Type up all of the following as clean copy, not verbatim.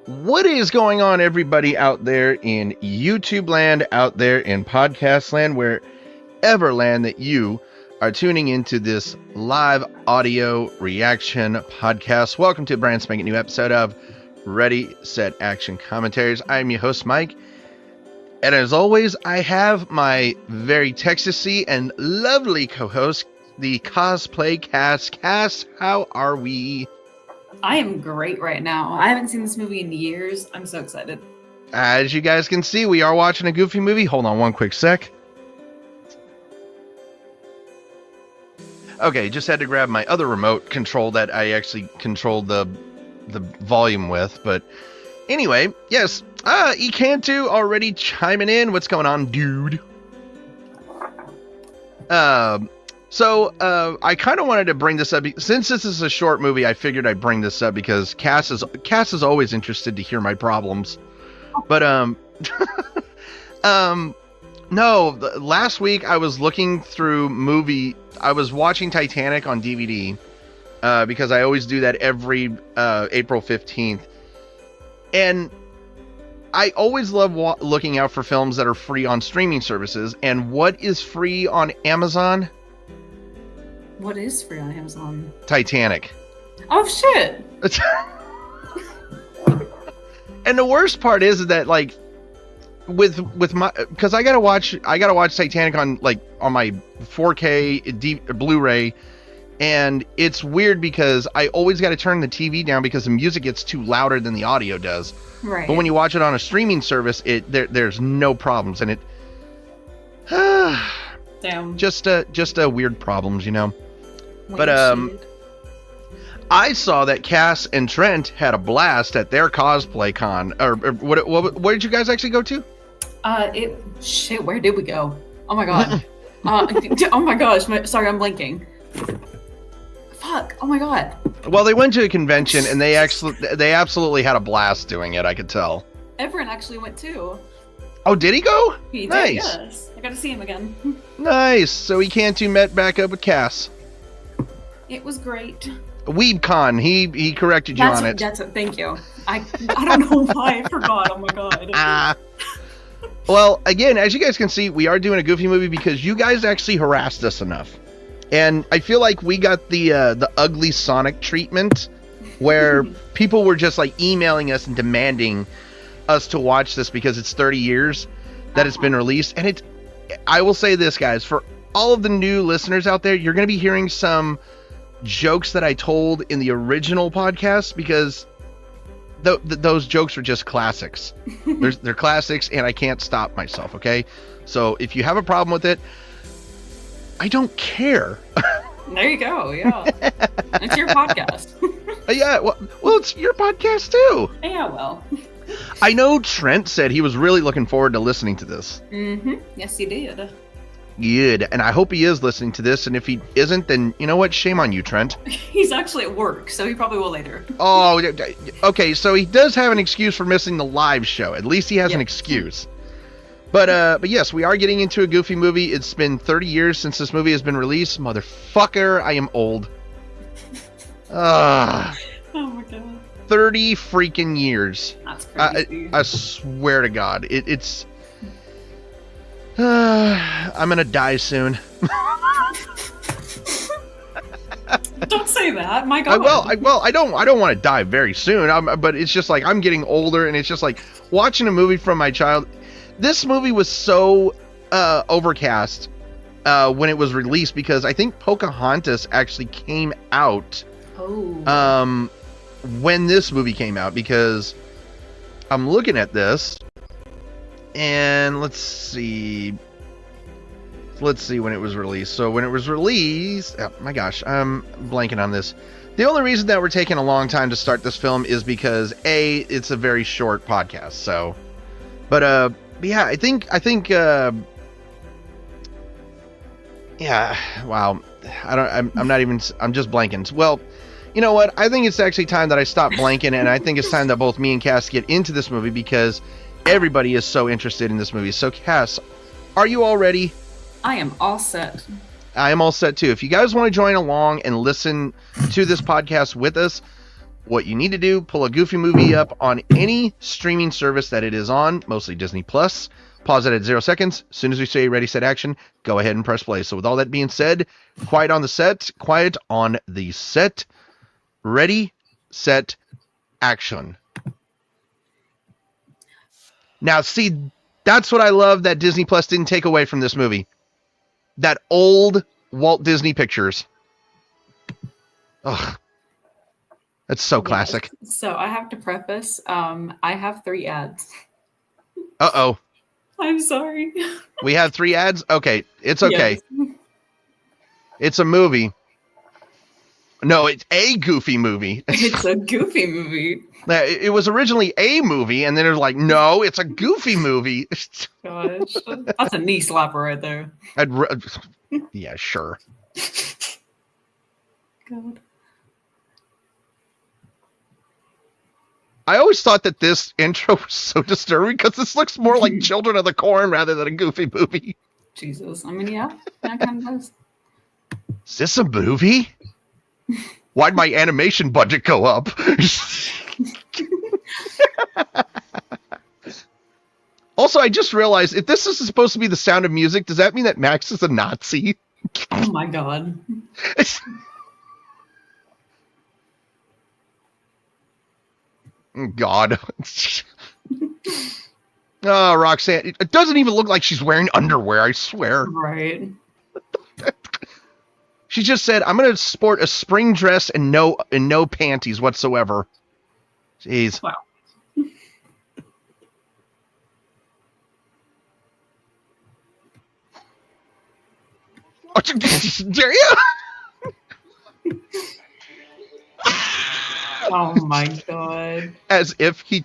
What is going on, everybody out there in YouTube land, out there in podcast land, wherever land that you are tuning into this live audio reaction podcast? Welcome to a brand spanking new episode of Ready, Set, Action Commentaries. I'm your host, Mike. And as always, I have my very Texasy and lovely co-host, the Cosplay Cass. Cass, how are we? I am great right now. I haven't seen this movie in years. I'm so excited. As you guys can see, we are watching a Goofy movie. Hold on one quick sec. Okay, just had to grab my other remote control that I actually controlled the volume with. But anyway, yes. Ecantu already chiming in. What's going on, dude? So I kind of wanted to bring this up since this is a short movie. I figured I'd bring this up because Cass is always interested to hear my problems. But no, last week I was looking through I was watching Titanic on DVD because I always do that every April 15th, and I always love looking out for films that are free on streaming services. And what is free on Amazon? What is free on Amazon? Titanic. Oh shit! And the worst part is that, like, with my, because I gotta watch Titanic on my 4K Blu-ray, and it's weird because I always got to turn the TV down because the music gets too louder than the audio does. Right. But when you watch it on a streaming service, there's no problems, and it damn. just a weird problems, you know. But I saw that Cass and Trent had a blast at their cosplay con. Or what did you guys actually go to? Where did we go? Oh my god. Oh my gosh. Sorry, I'm blinking. Fuck. Oh my god. Well, they went to a convention and they absolutely had a blast doing it. I could tell. Everett actually went too. Oh, did he go? He nice. did, yes. I got to see him again. Nice. So Ecantu met back up with Cass. It was great. WeebCon. He corrected you on it. Thank you. I don't know why I forgot. Oh my god. Well, again, as you guys can see, we are doing a Goofy movie because you guys actually harassed us enough, and I feel like we got the ugly Sonic treatment, where people were just like emailing us and demanding us to watch this because it's 30 years that it's been released. And I will say this, guys, for all of the new listeners out there, you're going to be hearing some jokes that I told in the original podcast because those jokes are just classics. They're classics, and I can't stop myself. Okay, so if you have a problem with it, I don't care. There you go. Yeah, it's your podcast. Yeah, well, it's your podcast too. Yeah, well, I know Trent said he was really looking forward to listening to this. Mm-hmm. Yes, he did. Good, and I hope he is listening to this, and if he isn't, then you know what? Shame on you, Trent. He's actually at work, so he probably will later. Oh, okay, so he does have an excuse for missing the live show. At least he has an excuse. But yes, we are getting into a Goofy movie. It's been 30 years since this movie has been released. Motherfucker, I am old. Oh my god. 30 freaking years. That's crazy. I swear to God, it's... I'm gonna die soon. Don't say that, my God. I don't want to die very soon. But it's just like I'm getting older, and it's just like watching a movie from my child. This movie was so overcast when it was released because I think Pocahontas actually came out. Oh. When this movie came out, because I'm looking at this. And let's see when it was released. So when it was released, oh my gosh, I'm blanking on this. The only reason that we're taking a long time to start this film is because it's a very short podcast. So, but yeah, I think yeah, wow. I'm just blanking. Well, you know what? I think it's actually time that I stop blanking, and I think it's time that both me and Cass get into this movie because everybody is so interested in this movie. So, Cass, are you all ready? I am all set. I am all set too. If you guys want to join along and listen to this podcast with us, What you need to do, pull a Goofy movie up on any streaming service that it is on, mostly Disney Plus. Pause it at 0 seconds. As soon as we say ready, set, action, go ahead and press play. So with all that being said, quiet on the set. Ready, set, action. Now, see, that's what I love that Disney Plus didn't take away from this movie. That old Walt Disney Pictures. Ugh. That's so classic. Yes. So I have to preface, I have 3 ads. Uh-oh. I'm sorry. We have 3 ads? Okay, it's okay. Yes. It's a movie. No, it's a Goofy movie. It's a Goofy movie. It was originally a movie, and then it was like, no, it's a Goofy movie. Gosh, that's a knee slapper right there. Yeah, sure. God. I always thought that this intro was so disturbing because this looks more like Children of the Corn rather than a Goofy movie. Jesus. I mean, yeah, that kind of does. Is this a movie? Why'd my animation budget go up? Also, I just realized, if this is supposed to be The Sound of Music, does that mean that Max is a Nazi? Oh my God. God. Oh, Roxanne. It doesn't even look like she's wearing underwear, I swear. Right. She just said, I'm going to sport a spring dress and no panties whatsoever. Jeez. Wow. Dare you? Oh my God. As if he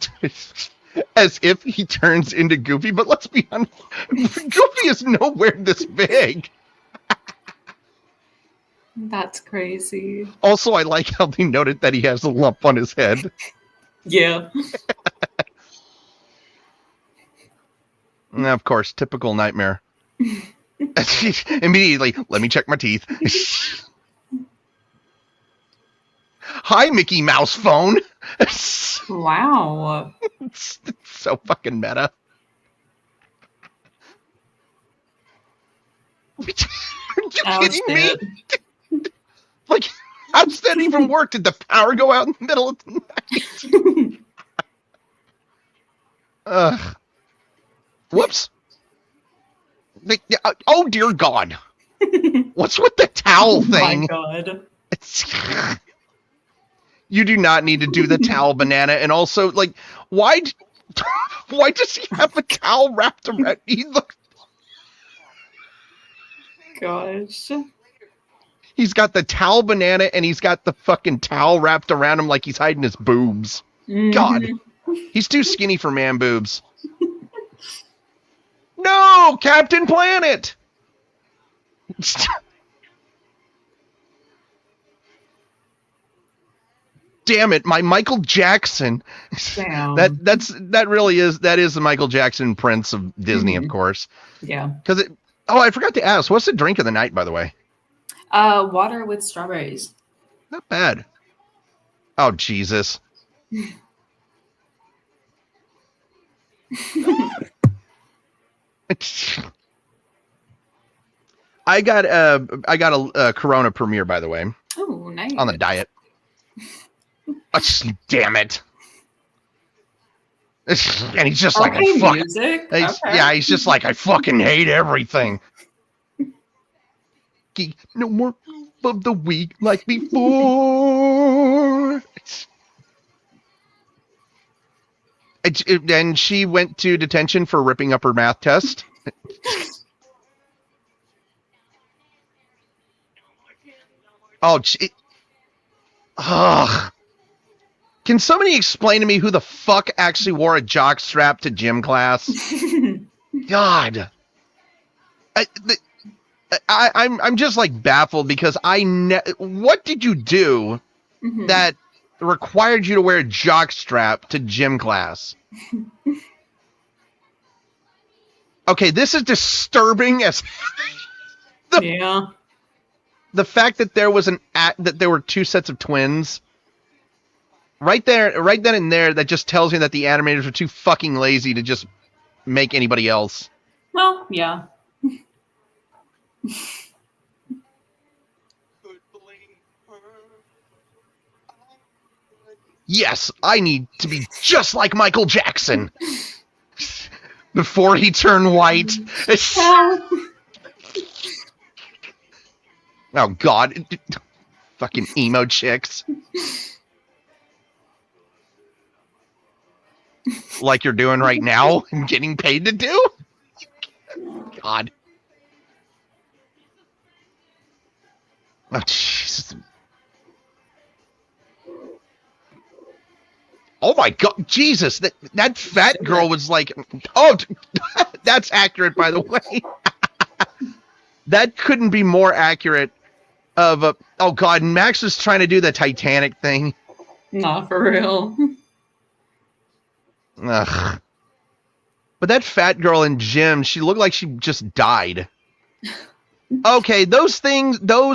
turns into Goofy, but let's be honest, Goofy is nowhere this big. That's crazy. Also, I like how they noted that he has a lump on his head. Yeah. And of course, typical nightmare. Immediately, let me check my teeth. Hi, Mickey Mouse phone. Wow. It's so fucking meta. Are you kidding me? Like, how does that even work? Did the power go out in the middle of the night? Whoops. Oh, dear God. What's with the towel thing? Oh, my God. You do not need to do the towel banana. And also, like, why does he have a towel wrapped around? Gosh. He's got the towel banana and he's got the fucking towel wrapped around him like he's hiding his boobs. Mm-hmm. God. He's too skinny for man boobs. No, Captain Planet. Damn it, my Michael Jackson. Damn. That really is the Michael Jackson Prince of Disney, of course. Yeah. Because I forgot to ask, what's the drink of the night, by the way? Water with strawberries. Not bad. Oh, Jesus. I got a Corona Premier, by the way. Oh, nice. On the diet. Damn it. And he's just like, music. Yeah, he's just like, I fucking hate everything. No more of the week like before. And she went to detention for ripping up her math test. Ugh. Can somebody explain to me who the fuck actually wore a jock strap to gym class? God. I'm just like baffled because what did you do that required you to wear a jock strap to gym class? Okay, this is disturbing as the fact that there was that there were 2 sets of twins. right there, right then and there, that just tells me that the animators are too fucking lazy to just make anybody else. Well, yeah. Yes, I need to be just like Michael Jackson before he turned white. Oh God, fucking emo chicks. Like you're doing right now and getting paid to do? God. Oh, Jesus. Oh my God, Jesus! That fat girl was like, oh, that's accurate, by the way. That couldn't be more accurate. Oh God, Max was trying to do the Titanic thing. Not for real. Ugh. But that fat girl in gym, she looked like she just died. Okay, those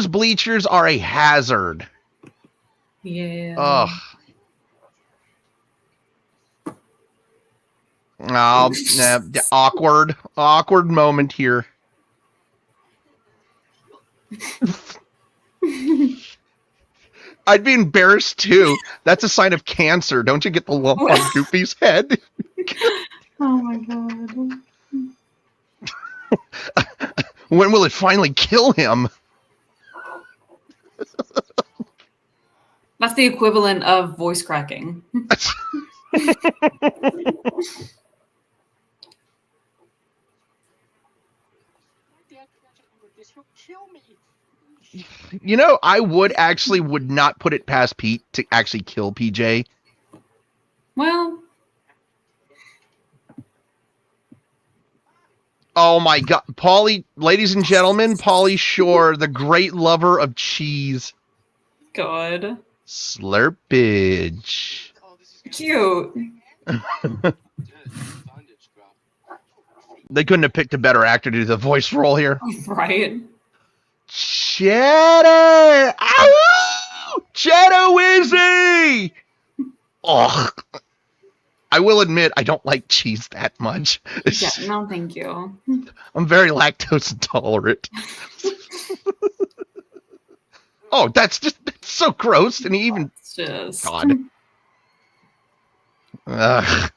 bleachers are a hazard. Yeah. Ugh. Oh, awkward moment here. I'd be embarrassed too. That's a sign of cancer. Don't you get the lump on Goofy's head? Oh my God. When will it finally kill him? That's the equivalent of voice cracking. You know, I would not put it past Pete to actually kill PJ. Well. Oh my God, ladies and gentlemen, Pauly Shore, the great lover of cheese. God. Slurpage. Cute. They couldn't have picked a better actor to do the voice role here. Right. Cheddar! Ow! Cheddar Wizzy! Ugh. I will admit, I don't like cheese that much. Yeah, no, thank you. I'm very lactose intolerant. Oh, that's so gross. And even... It's just... God. Ugh.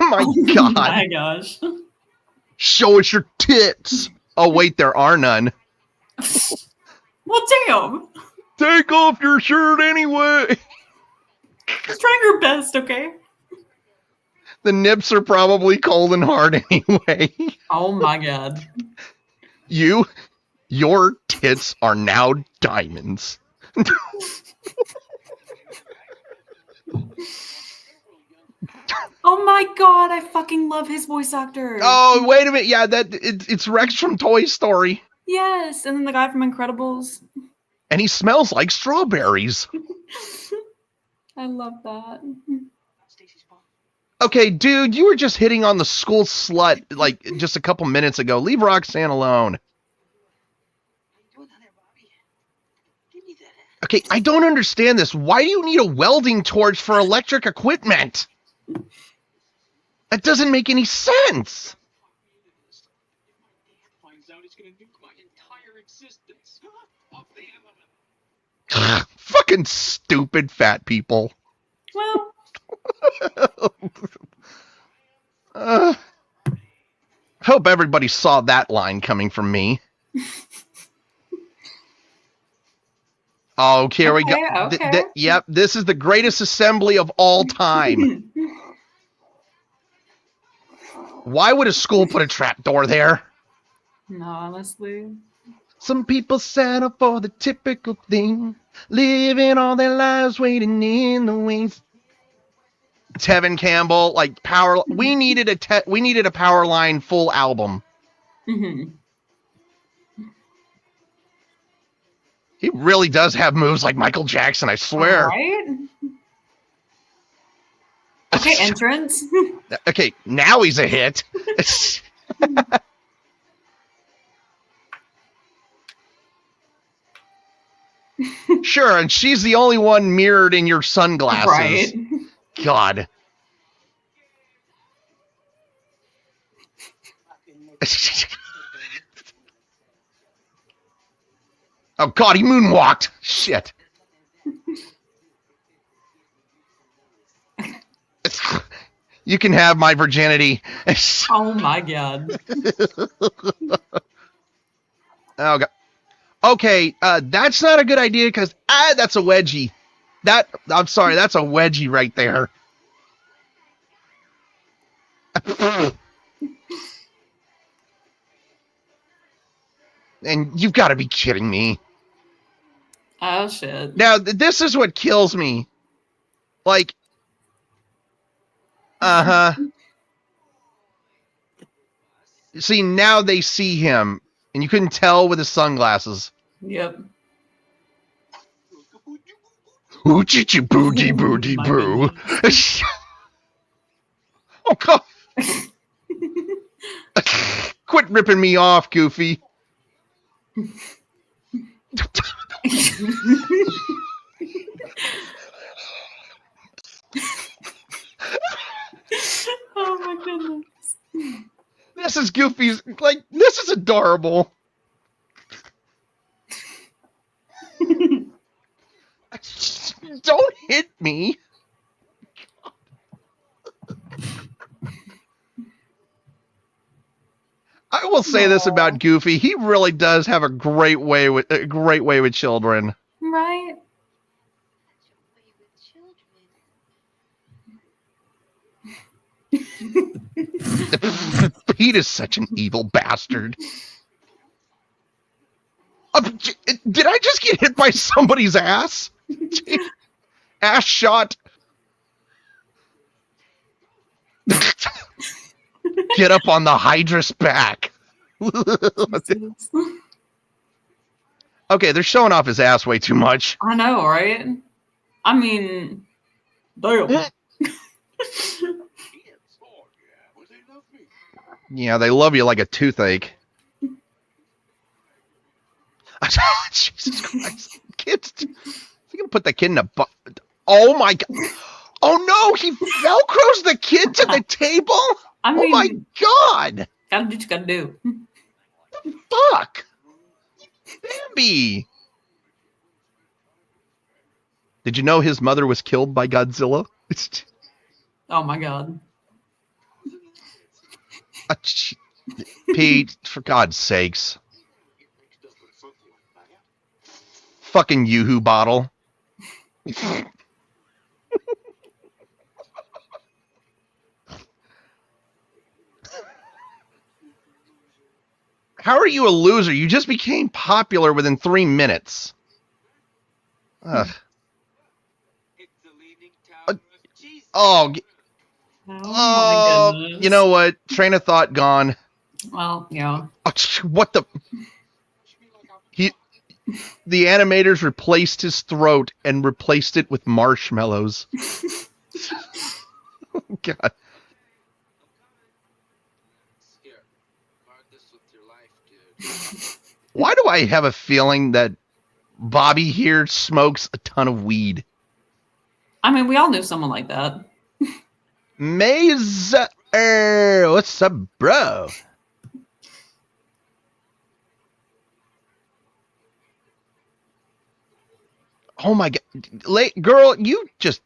My God. Oh my gosh. Show us your tits. Oh, wait, there are none. Well, damn. Take off your shirt anyway. Just trying her best, okay? The nips are probably cold and hard anyway. Oh my God. Your tits are now diamonds. Oh my God, I fucking love his voice actor. Oh, wait a minute. Yeah, it's Rex from Toy Story. Yes, and then the guy from Incredibles. And he smells like strawberries. I love that. Okay, dude, you were just hitting on the school slut like just a couple minutes ago. Leave Roxanne alone. Okay, I don't understand this. Why do you need a welding torch for electric equipment? That doesn't make any sense. Fucking stupid fat people. Well. Hope everybody saw that line coming from me. Oh, here we go. Okay. Yep, this is the greatest assembly of all time. Why would a school put a trapdoor there? No, honestly. Some people settle for the typical thing, living all their lives waiting in the wings. Tevin Campbell, like power. We needed a Powerline full album. Mm-hmm. He really does have moves like Michael Jackson, I swear. Right? Okay, entrance. Okay, now he's a hit. Sure, and she's the only one mirrored in your sunglasses. Right. God. Oh, God, he moonwalked. Shit. You can have my virginity. Oh, my God. Oh, God. Okay, that's not a good idea because that's a wedgie. I'm sorry, that's a wedgie right there. And you've got to be kidding me. Oh, shit. Now, this is what kills me. Like, see, now they see him, and you couldn't tell with his sunglasses. Yep. Oochie boogie boogie boo. Oh, God. Quit ripping me off, Goofy. Oh, my goodness. This is Goofy's, like, this is adorable. Don't hit me. I will say this about Goofy. He really does have a great way with children. Right? Pete is such an evil bastard. Did I just get hit by somebody's ass? Ass shot. Get up on the Hydra's back. Okay, they're showing off his ass way too much. I know, right? I mean, damn. Yeah, they love you like a toothache. Jesus Christ. Kids, you can put the kid in a oh my God. Oh no, he Velcros the kid to the table? I mean, oh my God. Gotta do what you gotta do. Fuck. Bambi. Did you know his mother was killed by Godzilla? Oh my God. Pete, for God's sakes. Fucking Yoo-hoo bottle. How are you a loser? You just became popular within 3 minutes. Ugh. Oh, you know what? Train of thought gone. Well, yeah. What the? The animators replaced his throat and replaced it with marshmallows. Oh, God. Why do I have a feeling that Bobby here smokes a ton of weed? I mean, we all knew someone like that. Maze, what's up, bro? Oh my God, girl, you just.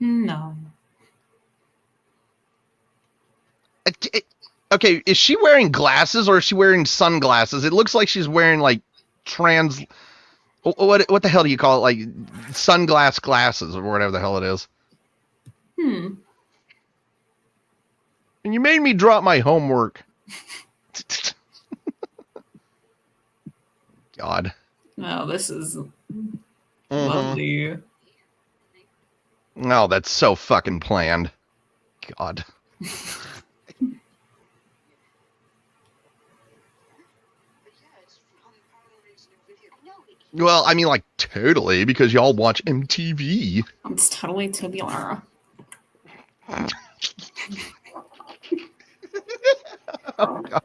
No. Okay, is she wearing glasses or is she wearing sunglasses? It looks like she's wearing like what the hell do you call it? Like sunglass glasses or whatever the hell it is. And you made me drop my homework. God. No, this is lovely. Oh, that's so fucking planned. God. Well, I mean, like, totally, because y'all watch MTV. It's totally tubular. Oh, God.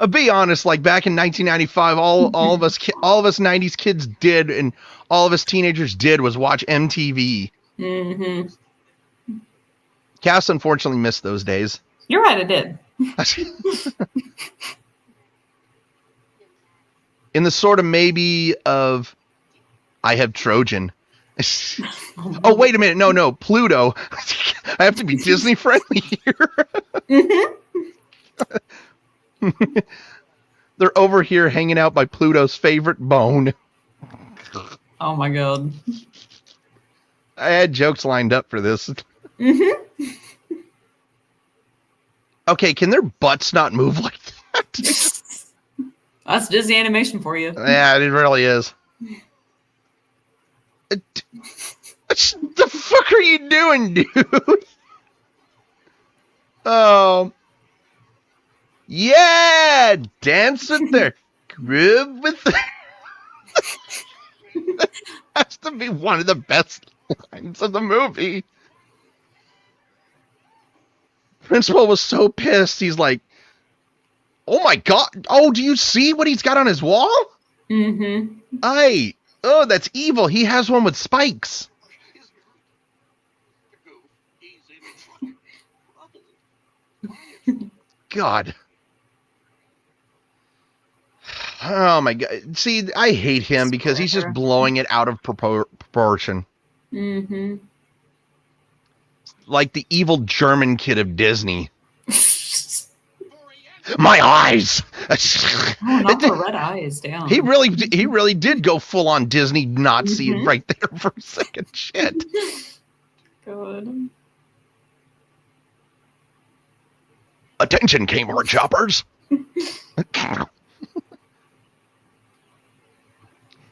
Be honest, like back in 1995, all of us 90s kids did, and all of us teenagers did, was watch MTV. Mm-hmm. Cass unfortunately missed those days. You're right, I did. In the sort of maybe of, I have Trojan. Oh, wait a minute. No, Pluto. I have to be Disney friendly here. They're over here hanging out by Pluto's favorite bone. Oh my god. I had jokes lined up for this. Mm-hmm. Okay, can their butts not move like that? That's Disney animation for you. Yeah, it really is. What the fuck are you doing, dude? Oh. Yeah, dance with their groove with the... That has to be one of the best lines of the movie. Principal was so pissed. He's like, oh my god. Oh, do you see what he's got on his wall? Mm-hmm. Oh, that's evil. He has one with spikes. God. Oh my god. See, I hate him because he's just blowing it out of proportion. Mm-hmm. Like the evil German kid of Disney. My eyes. Oh, not the red eyes, damn. He really did go full on Disney Nazi right there for a second. Shit. God. Attention, Kmart shoppers.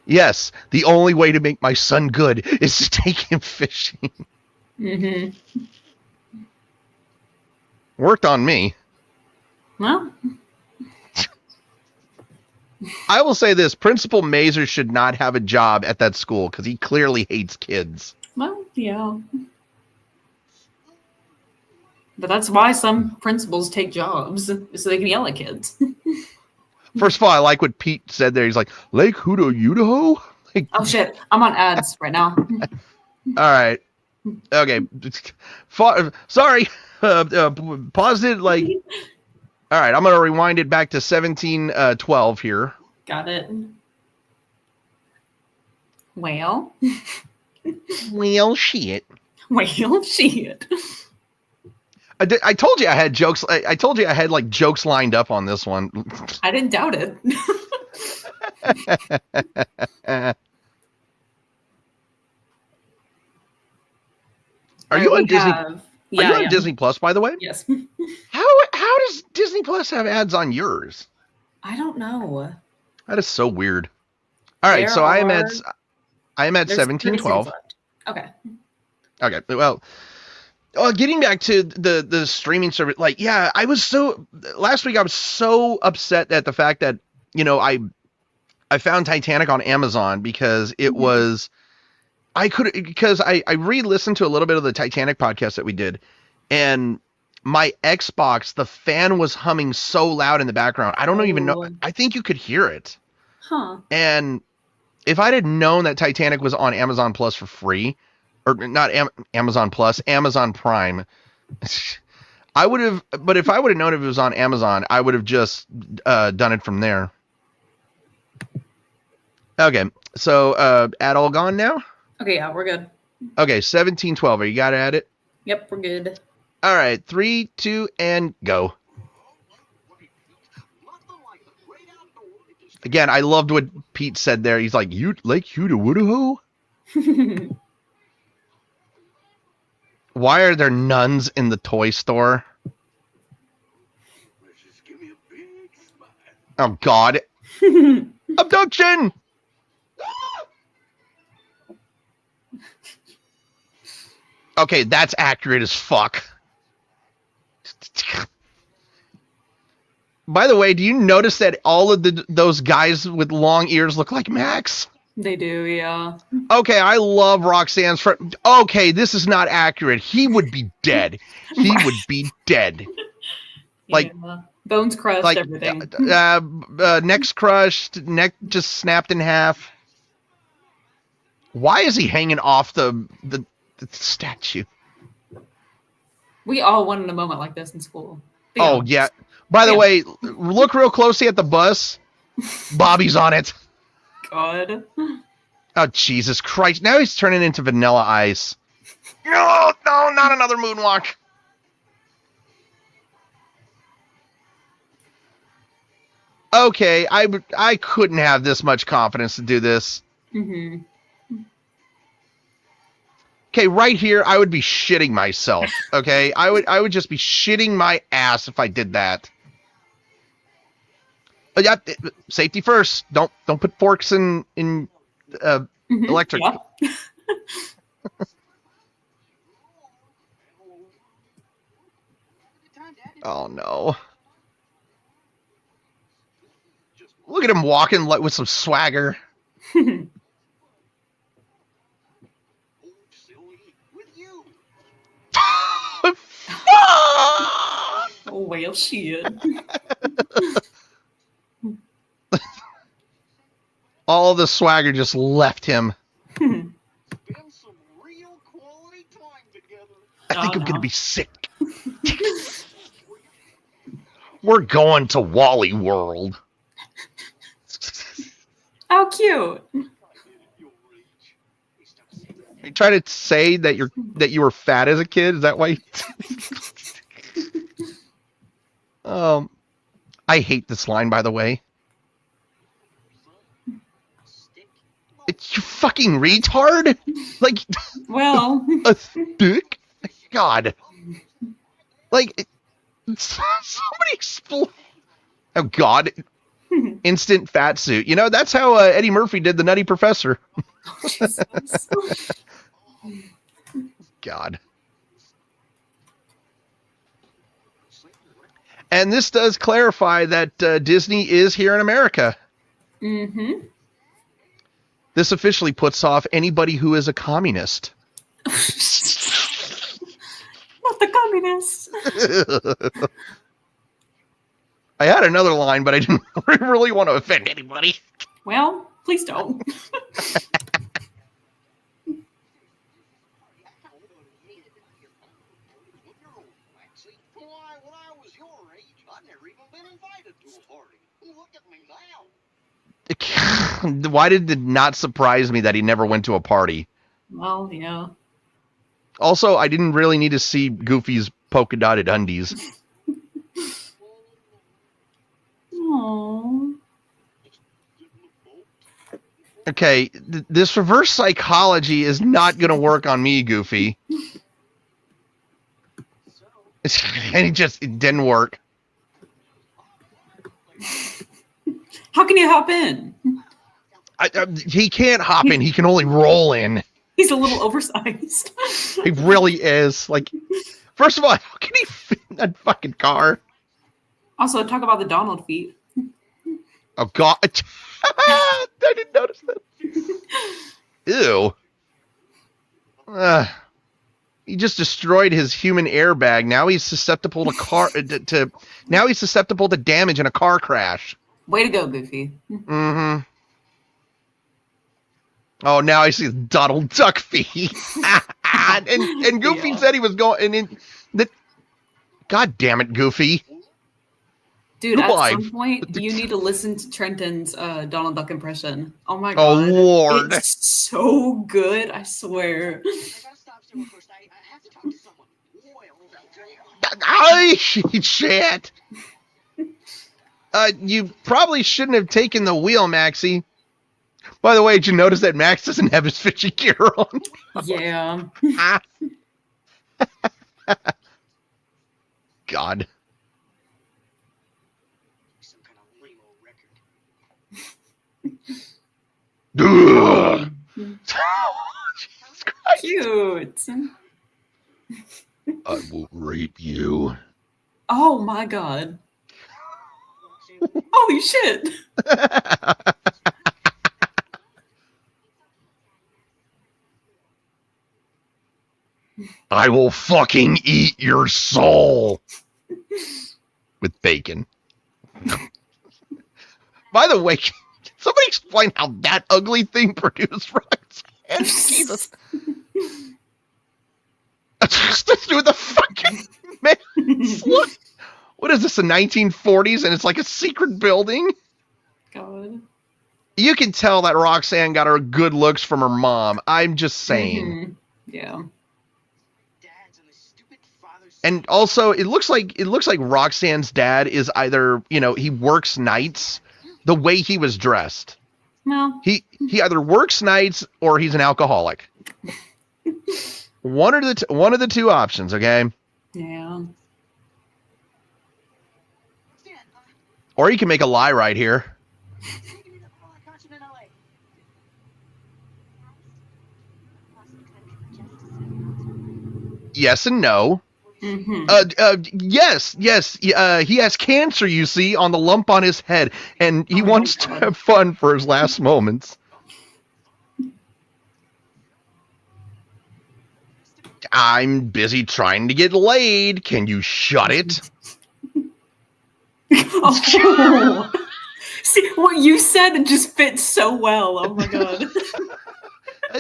Yes, the only way to make my son good is to take him fishing. Mm-hmm. Worked on me. Well, I will say this: Principal Mazer should not have a job at that school because he clearly hates kids. well, yeah. But that's why some principals take jobs, so they can yell at kids. First of all, I like what Pete said there. He's like, Lake Hoodo Udaho? Like, Oh shit, I'm on ads right now. all right. Okay. Sorry. Paused it like... All right, I'm going to rewind it back to 1712 here. Got it. Well. Well, shit. Well, shit. I told you I had jokes. I told you I had like jokes lined up on this one. I didn't doubt it. Are you on Disney? Yeah, Are you on Disney Plus, by the way? Yes. How does Disney Plus have ads on yours? I don't know. That is so weird. All right, so I am at 1712. Okay. Okay. Well, getting back to the streaming service, like, yeah, last week I was so upset at the fact that, you know, I found Titanic on Amazon because it was, because I re-listened to a little bit of the Titanic podcast that we did, and my Xbox, the fan was humming so loud in the background. I don't even know. I think you could hear it. Huh. And if I had known that Titanic was on Amazon Plus for free, or not Amazon Plus, Amazon Prime, I would have, but if I would have known if it was on Amazon, I would have just done it from there. Okay, so ad all gone now? Okay, yeah, we're good. Okay, 1712. Are you got to add it? Yep, we're good. All right, 3, 2, and go. Again, I loved what Pete said there. He's like, Lake Hooda Woodaho? Why are there nuns in the toy store? Oh, God. Abduction! Okay, that's accurate as fuck. By the way, do you notice that all of those guys with long ears look like Max? They do, yeah. Okay, I love Roxanne's friend. Okay, this is not accurate. He would be dead. He would be dead. Like, Yeah. Bones crushed, Like, everything. neck's crushed, neck just snapped in half. Why is he hanging off the statue? We all wanted a moment like this in school. Oh, yeah. By the way, look real closely at the bus. Bobby's on it. God. Oh, Jesus Christ. Now he's turning into Vanilla Ice. No, not another moonwalk. Okay, I couldn't have this much confidence to do this. Mm-hmm. Okay, right here, I would be shitting myself. Okay, I would just be shitting my ass if I did that. But yeah, safety first. Don't put forks in electric. Yeah. Oh no! Look at him walking like with some swagger. Oh, well, shit. All the swagger just left him. I think I'm gonna be sick. We're going to Wally World. How cute. You try to say that you were fat as a kid? Is that why? I hate this line, by the way. It's you fucking retard. Like, well, a stick. God. Like, somebody explain. Oh God. Instant fat suit. You know, that's how Eddie Murphy did the Nutty Professor. God. And this does clarify that Disney is here in America. Mm-hmm. This officially puts off anybody who is a communist. Not the communists. I had another line, but I didn't really want to offend anybody. Well, please don't. Why did it not surprise me that he never went to a party? Well, yeah. Also, I didn't really need to see Goofy's polka dotted undies. Aww. Okay, this reverse psychology is not going to work on me, Goofy. And it didn't work. How can you hop in? He can't hop in. He can only roll in. He's a little oversized. He really is. Like, first of all, how can he fit in that fucking car? Also, talk about the Donald feet. Oh, God. I didn't notice that. Ew. He just destroyed his human airbag. Now he's susceptible to now he's susceptible to damage in a car crash. Way to go, Goofy. Mm-hmm. Oh, now I see Donald Duck feet. and Goofy said he was going. God damn it, Goofy. Dude, at some point, you need to listen to Trenton's Donald Duck impression. Oh my God. Oh, Lord. It's so good, I swear. I shit. You probably shouldn't have taken the wheel, Maxie. By the way, did you notice that Max doesn't have his fishing gear on? Yeah. God. Jesus Christ. Cute. I will rape you. Oh my God. Holy shit. I will fucking eat your soul. with bacon. By the way, can somebody explain how that ugly thing produced Roxanne? Jesus. With the fucking man. What is this, the 1940s, and it's like a secret building? God. You can tell that Roxanne got her good looks from her mom. I'm just saying. Yeah. And also, it looks like Roxanne's dad is either, he works nights. The way he was dressed. Well, he either works nights or he's an alcoholic. One of the two options, okay? Yeah. Or he can make a lie right here. Yes and no. Yes. He has cancer, you see, on the lump on his head, and he wants to have fun for his last moments. I'm busy trying to get laid. Can you shut it? Oh. See, what you said just fits so well. Oh my god.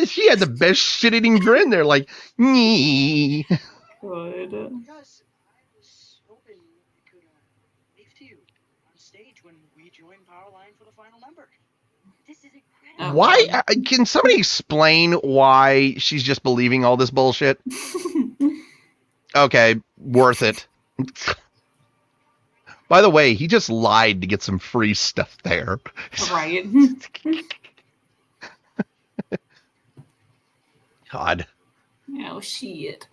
She had the best shit-eating grin there, like, nee. Good. Because I was hoping we could leave to you on stage when we join Powerline for the final number. This is incredible. Why? Can somebody explain why she's just believing all this bullshit? Okay, worth it. By the way, he just lied to get some free stuff there. Right. God. Oh shit.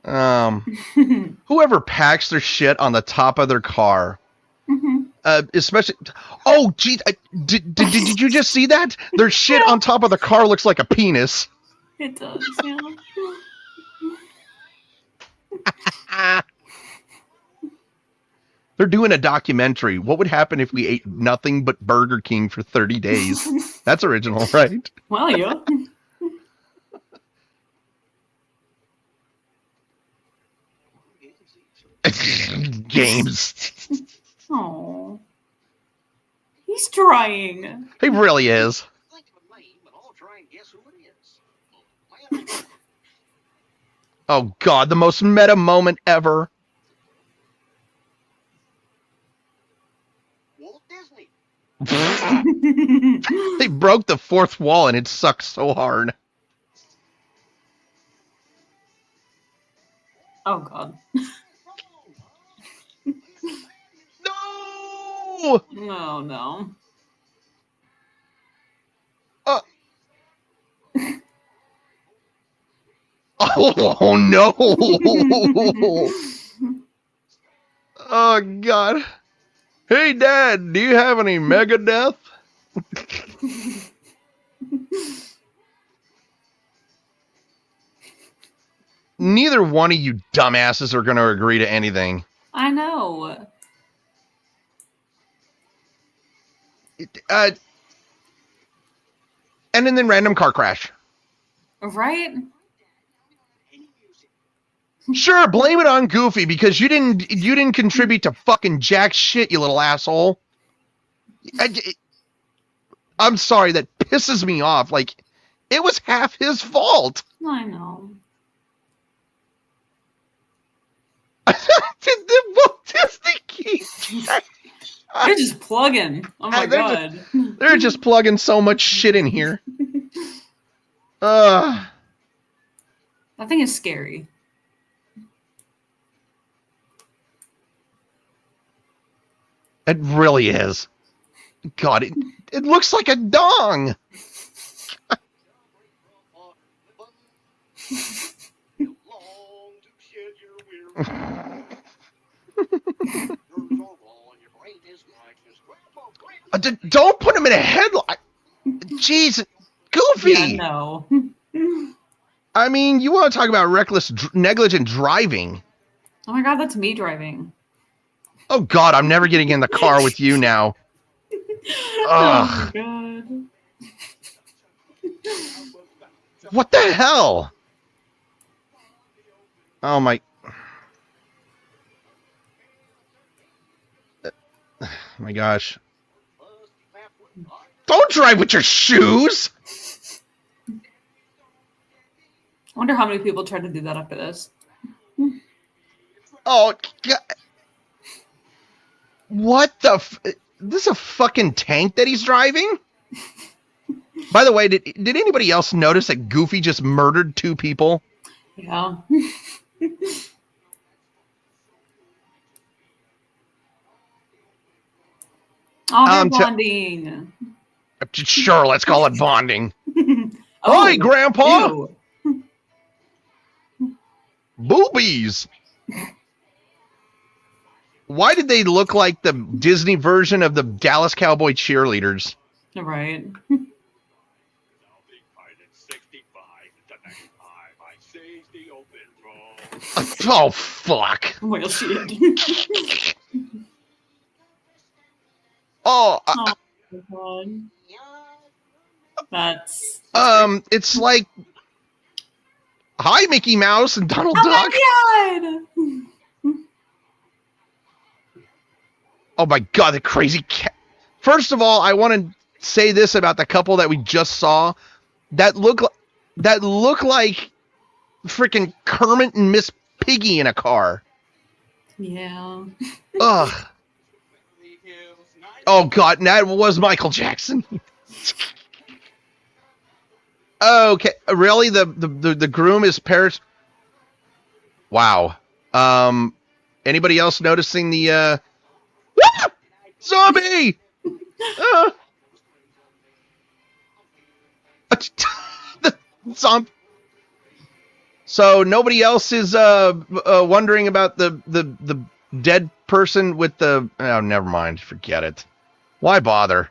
Whoever packs their shit on the top of their car, especially. Oh, gee, did you just see that? Their shit on top of the car looks like a penis. It does. Yeah. They're doing a documentary. What would happen if we ate nothing but Burger King for 30 days? That's original, right? Well, yeah. Games. Oh. He's trying. He really is. Oh, God, the most meta moment ever. Walt Disney. They broke the fourth wall and it sucks so hard. Oh, God. No! No, no. Oh, no! Oh, God. Hey, Dad, do you have any Megadeth? Neither one of you dumbasses are going to agree to anything. I know. And then random car crash. Right? Sure, blame it on Goofy because you didn't contribute to fucking jack shit, you little asshole. I'm sorry, that pisses me off. Like, it was half his fault. I know. The Walt Disney keys. They're just plugging. Oh my god. They're just plugging so much shit in here. That thing is scary. It really is. God, it looks like a dong. Don't put him in a headlock. Jeez, Goofy. Yeah, no. I mean, you want to talk about reckless, negligent driving. Oh my god, that's me driving. Oh God, I'm never getting in the car with you now. Oh my god. What the hell? Oh my. my gosh. Don't drive with your shoes! I wonder how many people tried to do that after this. Oh, God. What the this is a fucking tank that he's driving? By the way, did anybody else notice that Goofy just murdered 2 people? Yeah. Oh, they're bonding. Sure, let's call it bonding. Oh, Hi, Grandpa! ew. Boobies! Why did they look like the Disney version of the Dallas Cowboy cheerleaders? Right. Oh, fuck. Well, shit. Oh, Oh, my God. That's it's like, hi, Mickey Mouse and Donald Duck. my God! Oh my God, the crazy cat. First of all, I want to say this about the couple that we just saw. That look like freaking Kermit and Miss Piggy in a car. Yeah. Ugh. Oh God, and that was Michael Jackson. Okay, really? The groom is Paris. Wow. Anybody else noticing the zombie? The zombie. So nobody else is wondering about the dead person with the. Oh, never mind. Forget it. Why bother?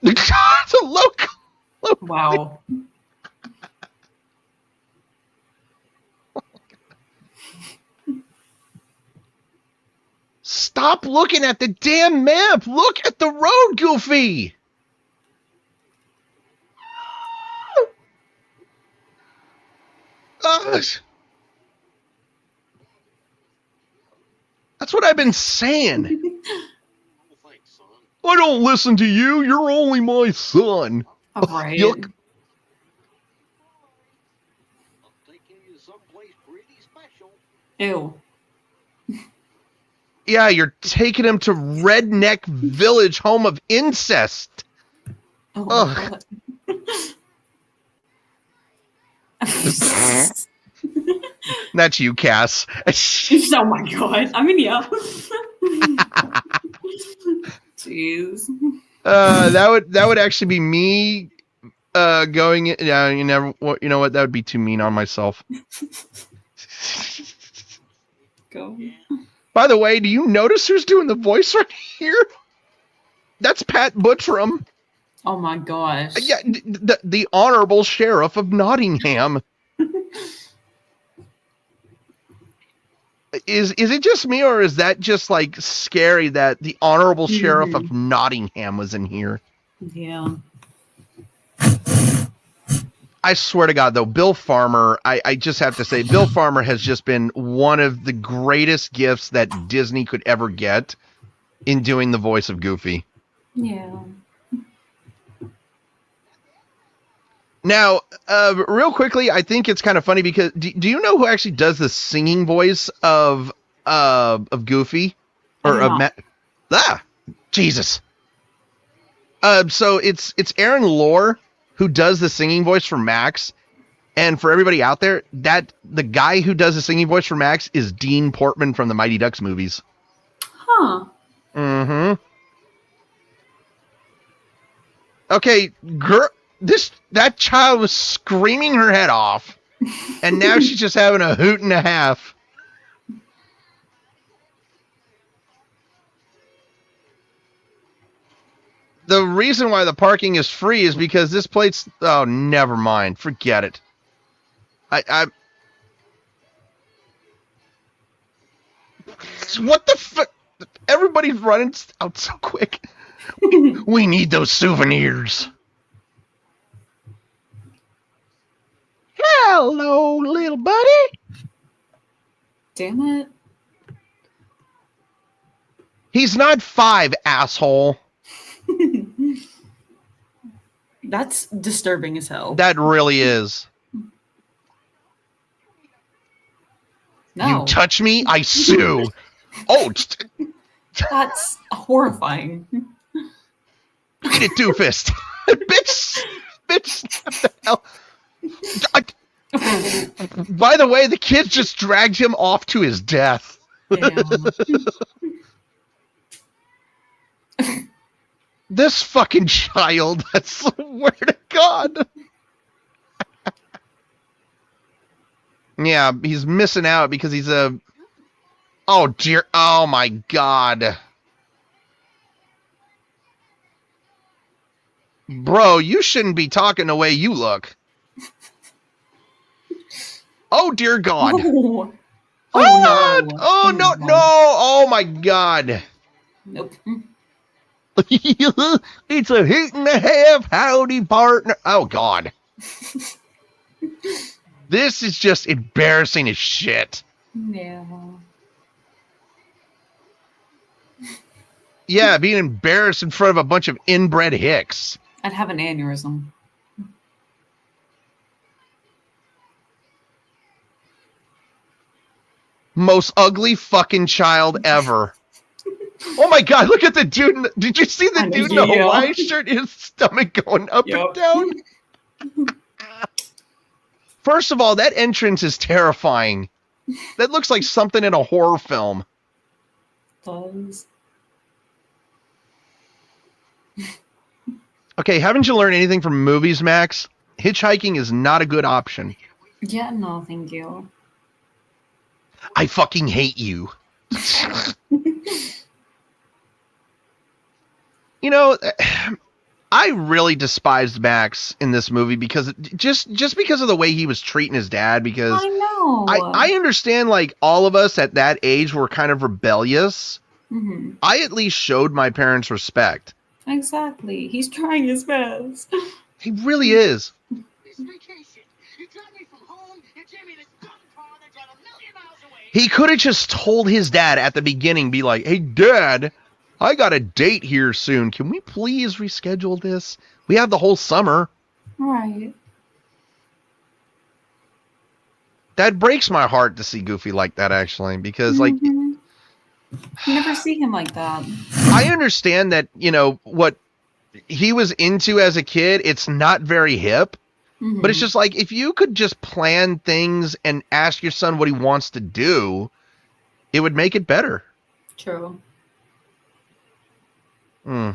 It's a local. Wow. Stop looking at the damn map. Look at the road, Goofy. That's what I've been saying. I don't listen to you. You're only my son. All right. Yuck. Ew. Yeah, you're taking him to Redneck Village, home of incest. Oh, Ugh. That's you, Cass. Oh my God. I mean, yeah. Jeez. That would actually be me going. Yeah, you know what? That would be too mean on myself. Go. By the way, do you notice who's doing the voice right here? That's Pat Buttram. Oh my gosh. Yeah, the Honorable Sheriff of Nottingham. Is it just me, or is that just like scary that the Honorable Sheriff of Nottingham was in here? Yeah. I swear to God, though, Bill Farmer, I just have to say, Bill Farmer has just been one of the greatest gifts that Disney could ever get in doing the voice of Goofy. Yeah. Now, real quickly, I think it's kind of funny because do you know who actually does the singing voice of Goofy or of Matt? Jesus. So it's Aaron Lohr who does the singing voice for Max, and for everybody out there, that the guy who does the singing voice for Max is Dean Portman from the Mighty Ducks movies. Huh. Mm-hmm. Okay, girl. That child was screaming her head off, and now she's just having a hoot and a half. The reason why the parking is free is because this plate's... Oh, never mind. Forget it. What the fuck? Everybody's running out so quick. We need those souvenirs. Hello, little buddy. Damn it. He's not 5, asshole. That's disturbing as hell. That really is. No. You touch me, I sue. Oh, That's horrifying. beat it, doofus. Bitch, what the hell? By the way, the kid just dragged him off to his death. Damn. This fucking child, I swear to God. Yeah, he's missing out because he's a... Oh, dear. Oh, my God. Bro, you shouldn't be talking the way you look. Oh, dear God. Oh, Oh, no. oh no, no. Oh, my God. Nope. It's a hit and a half. Howdy, partner. Oh, God. This is just embarrassing as shit. Yeah. Yeah, being embarrassed in front of a bunch of inbred hicks. I'd have an aneurysm. Most ugly fucking child ever. Oh my God, look at the dude. Did you see the dude in the Hawaii shirt? His stomach going up and down. First of all, that entrance is terrifying. That looks like something in a horror film. Does. Okay, haven't you learned anything from movies, Max? Hitchhiking is not a good option. Yeah, no, thank you. I fucking hate you. You know, I really despised Max in this movie because just because of the way he was treating his dad. Because I know. I understand, like, all of us at that age were kind of rebellious. Mm-hmm. I at least showed my parents respect. Exactly. He's trying his best. He really is. This vacation, you dropped me from home, you gave me this dumb car that got 1,000,000 miles away. He could have just told his dad at the beginning, be like, "Hey, Dad, I got a date here soon. Can we please reschedule this? We have the whole summer." Right. That breaks my heart to see Goofy like that, actually, because, like, You never see him like that. I understand that, you know, what he was into as a kid, it's not very hip. Mm-hmm. But it's just like, if you could just plan things and ask your son what he wants to do, it would make it better. True. Hmm.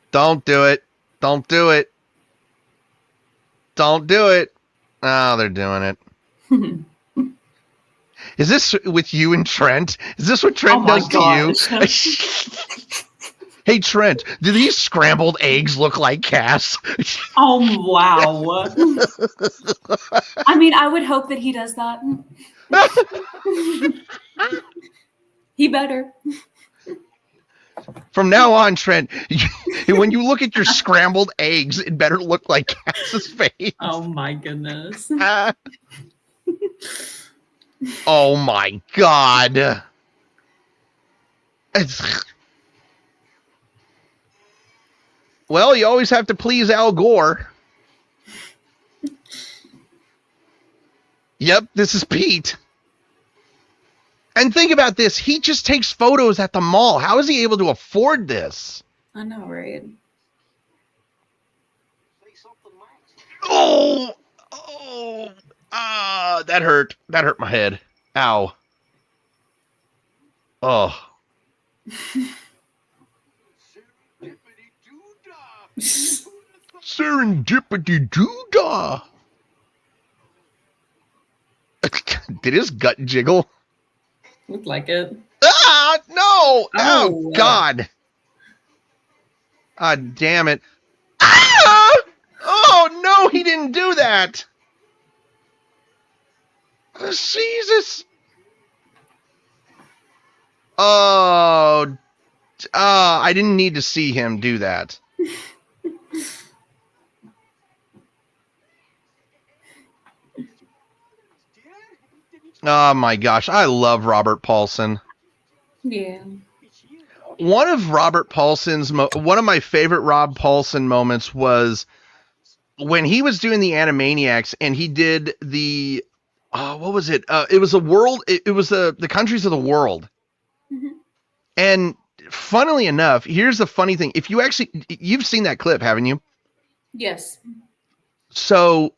Don't do it. Don't do it. Don't do it. Oh, they're doing it. Is this with you and Trent? Is this what Trent does to you? Hey, Trent, do these scrambled eggs look like Cass? Oh, wow. I mean, I would hope that he does that. He better. From now on, Trent, when you look at your scrambled eggs, it better look like Cass's face. Oh, my goodness. Oh, my God. Well, you always have to please Al Gore. Yep, this is Pete. And think about this. He just takes photos at the mall. How is he able to afford this? I know, right? Oh, that hurt. That hurt my head. Ow. Oh. Serendipity doodah. Did his gut jiggle? Looked like it. Ah, no! Oh, Oh. God. Ah, damn it. Ah! Oh, no, he didn't do that. Jesus. Oh, I didn't need to see him do that. Oh my gosh, I love Robert Paulsen. Yeah. One of one of my favorite Rob Paulsen moments was when he was doing the Animaniacs and he did the, what was it? It was a world. It was the countries of the world. Mm-hmm. And funnily enough, here's the funny thing. If you've seen that clip, haven't you? Yes. So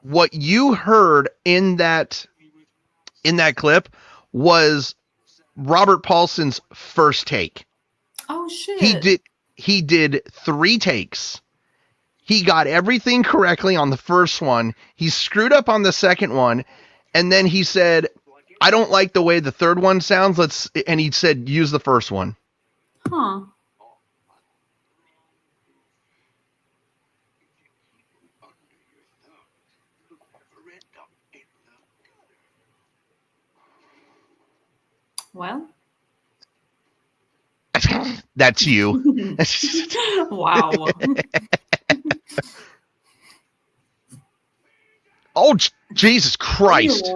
what you heard in that clip was Robert Paulsen's first take. Oh shit. He did 3 takes. He got everything correctly on the first one. He screwed up on the second one, and then he said, "I don't like the way the third one sounds. And he said, "Use the first one." Huh. Well. That's you. Wow. Oh, Jesus Christ.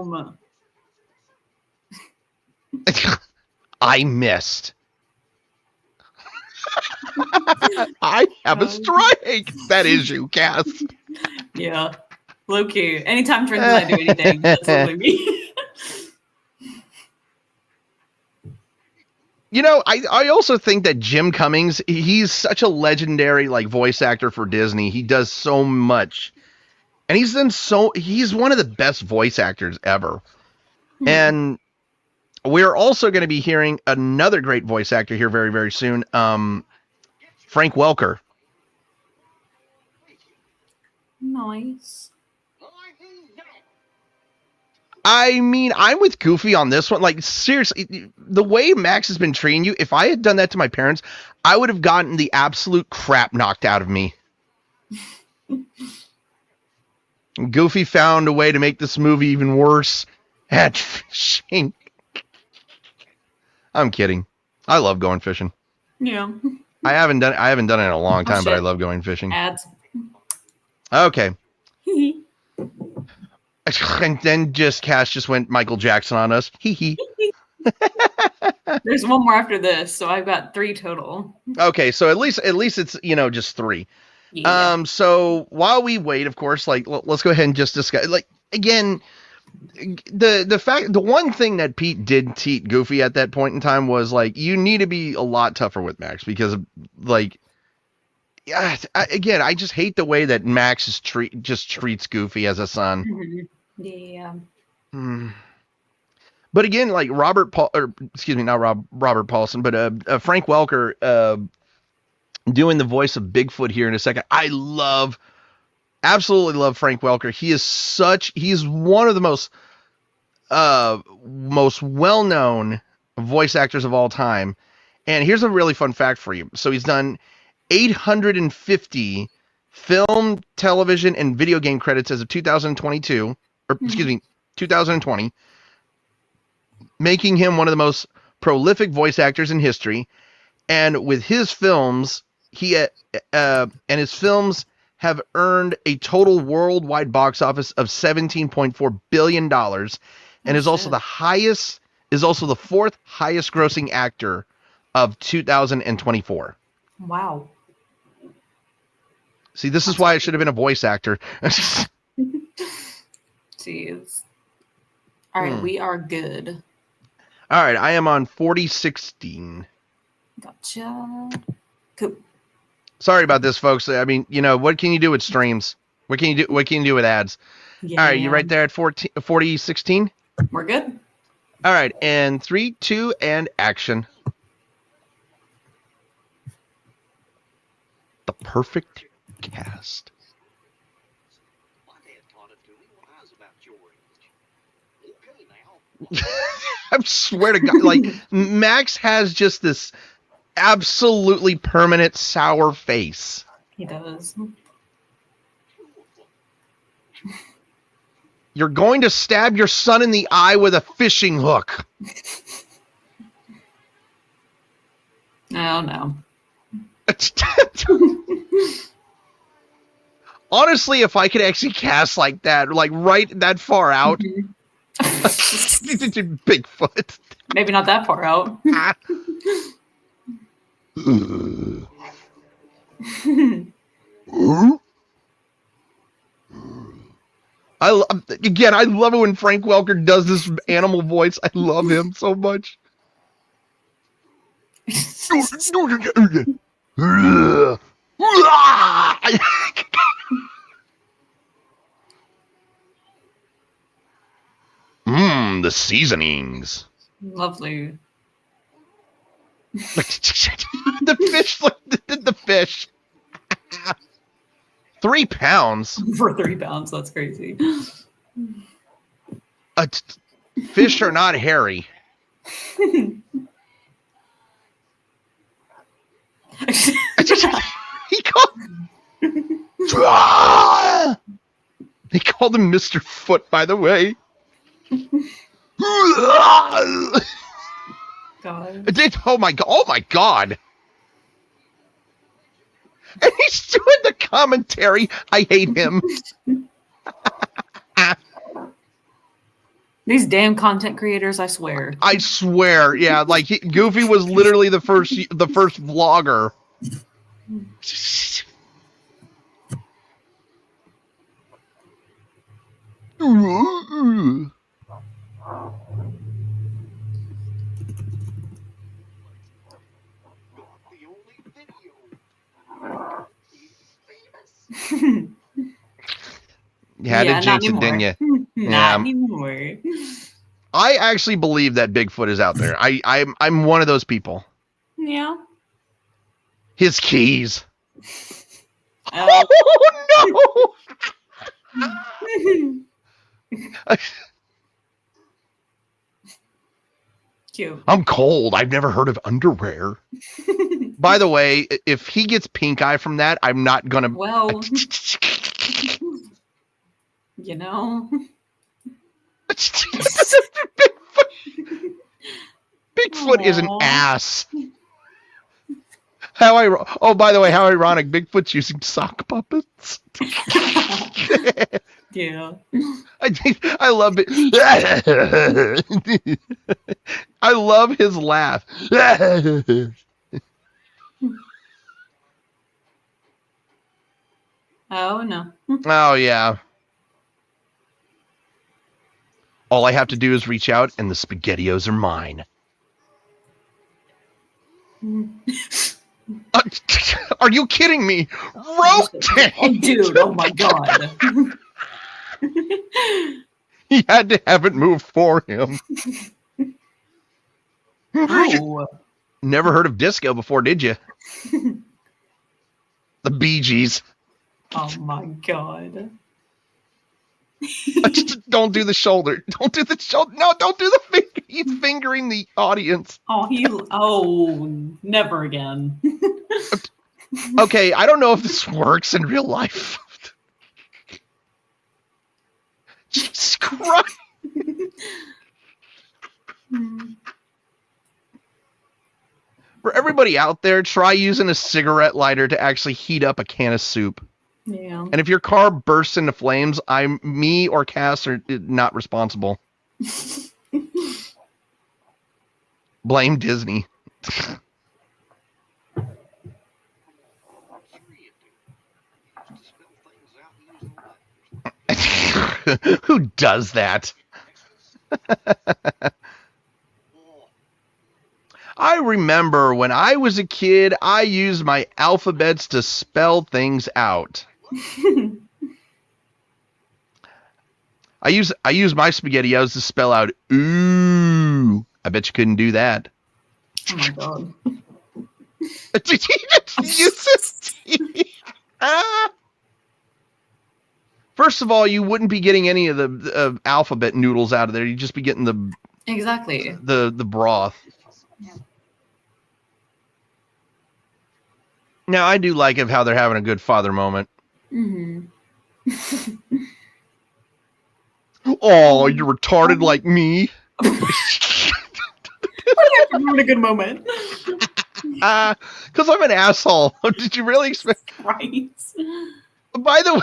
I missed. I have a strike. That is you, Cass. Yeah. Low key. Anytime Trent and I do anything, that's totally me. You know, I also think that Jim Cummings, he's such a legendary voice actor for Disney. He does so much. And he's one of the best voice actors ever. Mm-hmm. And we're also going to be hearing another great voice actor here very, very soon. Frank Welker. Nice. I mean, I'm with Goofy on this one. Like, seriously, the way Max has been treating you, if I had done that to my parents, I would have gotten the absolute crap knocked out of me. Goofy found a way to make this movie even worse at fishing. I'm kidding. I love going fishing. Yeah. I haven't done it in a long time, but I love going fishing. Ads. Okay. And then Cash just went Michael Jackson on us. Hee. There's one more after this, so I've got 3 total. Okay, so at least it's just 3. Yeah. So while we wait, of course, let's go ahead and just discuss. Again, the one thing that Pete did teach Goofy at that point in time was you need to be a lot tougher with Max because I just hate the way that Max just treats Goofy as a son. Mm-hmm. Yeah. But again, Robert Paulsen, but Frank Welker doing the voice of Bigfoot here in a second. I absolutely love Frank Welker. He's one of the most well-known voice actors of all time. And here's a really fun fact for you. So he's done 850 film, television, and video game credits as of 2020, making him one of the most prolific voice actors in history. And with his films, his films have earned a total worldwide box office of $17.4 billion, and is also the 4th highest grossing actor of 2024. Wow. See, this is why I should have been a voice actor. Jeez. All right, we are good. All right, I am on 4016. Gotcha. Cool. Sorry about this, folks. I mean, what can you do with streams? What can you do with ads? Yeah. All right, you right there at 4016? We're good. All right, and 3, 2, and action. The perfect cast. I swear to God, Max has just this absolutely permanent sour face. He does. You're going to stab your son in the eye with a fishing hook. Oh, no. Honestly, if I could actually cast like that, right that far out, Bigfoot. Maybe not that far out. I love it when Frank Welker does this animal voice. I love him so much. The seasonings. Lovely. The fish. The fish. 3 pounds For 3 pounds, that's crazy. Fish are not hairy. He called him Mr. Foot, by the way. God. Oh my god. And he's doing the commentary. I hate him. These damn content creators, I swear. I swear, yeah. Like Goofy was literally the first vlogger. You had to jinx it, didn't you? Not anymore. I actually believe that Bigfoot is out there. I'm one of those people. Yeah. His keys. Oh no! Cute. I'm cold. I've never heard of underwear. By the way, if he gets pink eye from that, I'm not gonna. Well, you know. Bigfoot is an ass. Oh, by the way, how ironic! Bigfoot's using sock puppets. Yeah. I love it. I love his laugh. Oh no. Oh yeah. All I have to do is reach out, and the SpaghettiOs are mine. Are you kidding me? Rotate! Oh, dude! Oh my god! He had to have it move for him. Oh. Never heard of disco before, did you? The Bee Gees. Oh my god! Don't do the shoulder. Don't do the shoulder. No, don't do the finger. He's fingering the audience. Oh, never again. Okay, I don't know if this works in real life. Jesus Christ. For everybody out there, try using a cigarette lighter to actually heat up a can of soup. Yeah. And if your car bursts into flames, me or Cass are not responsible. Blame Disney. Who does that? I remember when I was a kid, I used my alphabets to spell things out. I use my SpaghettiOs to spell out ooh. I bet you couldn't do that. Oh my god. Did you use it? First of all, you wouldn't be getting any of the alphabet noodles out of there. You'd just be getting the broth. Yeah. Now, I do like how they're having a good father moment. Mm-hmm. Oh, you're retarded like me. Why are you having a good moment? Because I'm an asshole. Did you really expect? Right. By the way,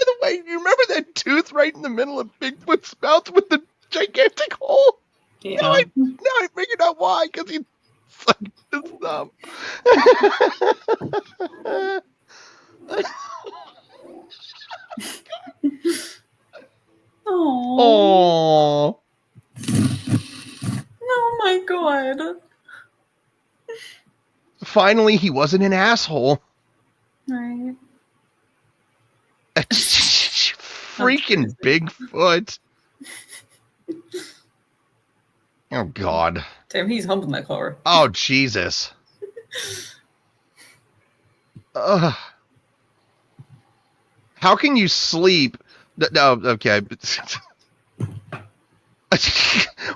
the way, you remember that tooth right in the middle of Bigfoot's mouth with the gigantic hole? Yeah. Now I figured out why, because he sucked his thumb. Oh. Oh. Oh my god. Finally, he wasn't an asshole. Right. Freaking Bigfoot. Oh, God. Damn, he's humping that car. Oh, Jesus. Ugh. How can you sleep? No, okay.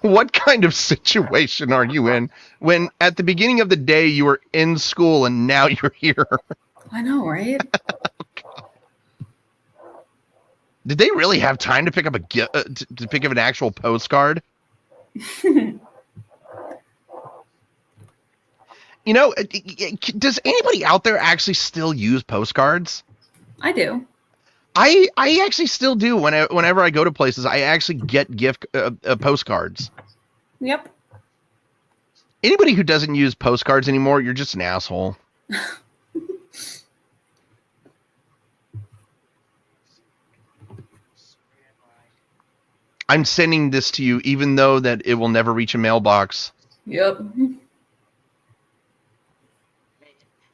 What kind of situation are you in when at the beginning of the day you were in school and now you're here? I know, right? Did they really have time to pick up to pick up an actual postcard? You know, does anybody out there actually still use postcards? I do. I actually still do. Whenever I go to places, I actually get gift postcards. Yep. Anybody who doesn't use postcards anymore, you're just an asshole. I'm sending this to you, even though that it will never reach a mailbox. Yep.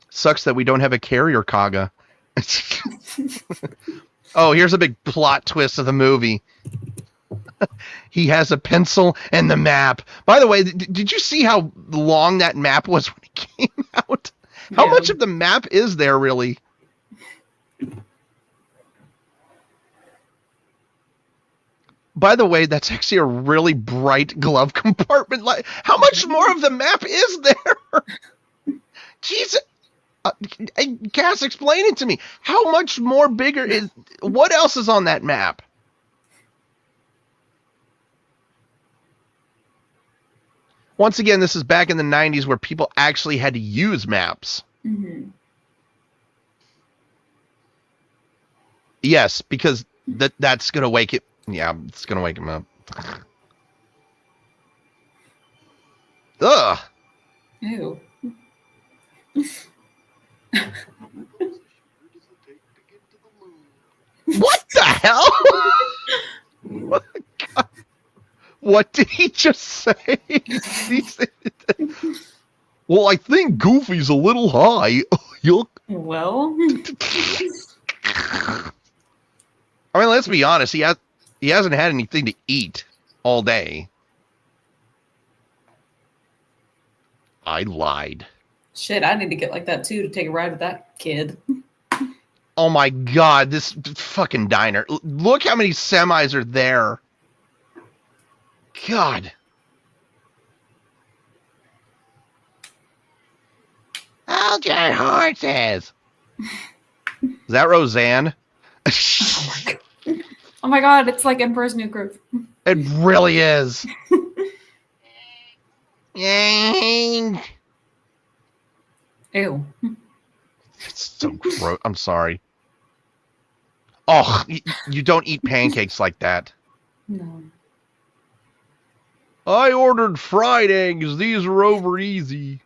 Sucks that we don't have a carrier Kaga. Oh, here's a big plot twist of the movie. He has a pencil and the map. By the way, did you see how long that map was when it came out? How much of the map is there, really? By the way, that's actually a really bright glove compartment. How much more of the map is there? Jesus. Cass, explain it to me. How much more bigger is... What else is on that map? Once again, this is back in the 90s where people actually had to use maps. Mm-hmm. Yes, because that's going to wake it... Yeah, it's going to wake him up. Ugh. Ew. What the hell? What, what did he just say? Well, I think Goofy's a little high. Yuck. Well. I mean, let's be honest. He hasn't had anything to eat all day. I lied. Shit, I need to get like that too to take a ride with that kid. Oh my God, this fucking diner. Look how many semis are there. God. Hold your horses. Is that Roseanne? Oh my God, it's like Emperor's New Groove. It really is. Ew. Ew. It's so gross. I'm sorry. Oh, you don't eat pancakes like that. No. I ordered fried eggs. These are over easy.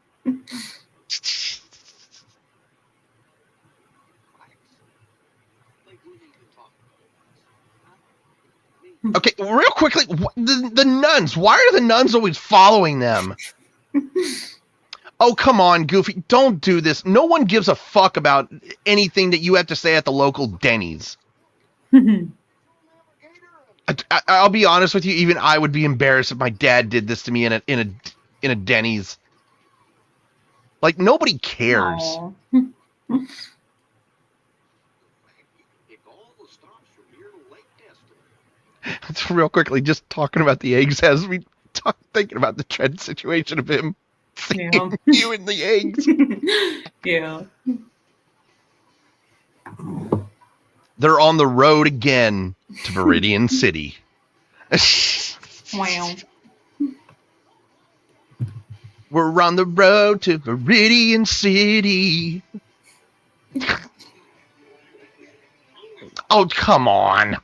Okay, real quickly, the nuns. Why are the nuns always following them? Oh, come on, Goofy. Don't do this. No one gives a fuck about anything that you have to say at the local Denny's. I'll be honest with you. Even I would be embarrassed if my dad did this to me in a Denny's. Like, nobody cares. It's real quickly, just talking about the eggs as we thinking about the dread situation of him seeing you in the eggs. Yeah. They're on the road again to Viridian City. Wow. We're on the road to Viridian City. Oh, come on.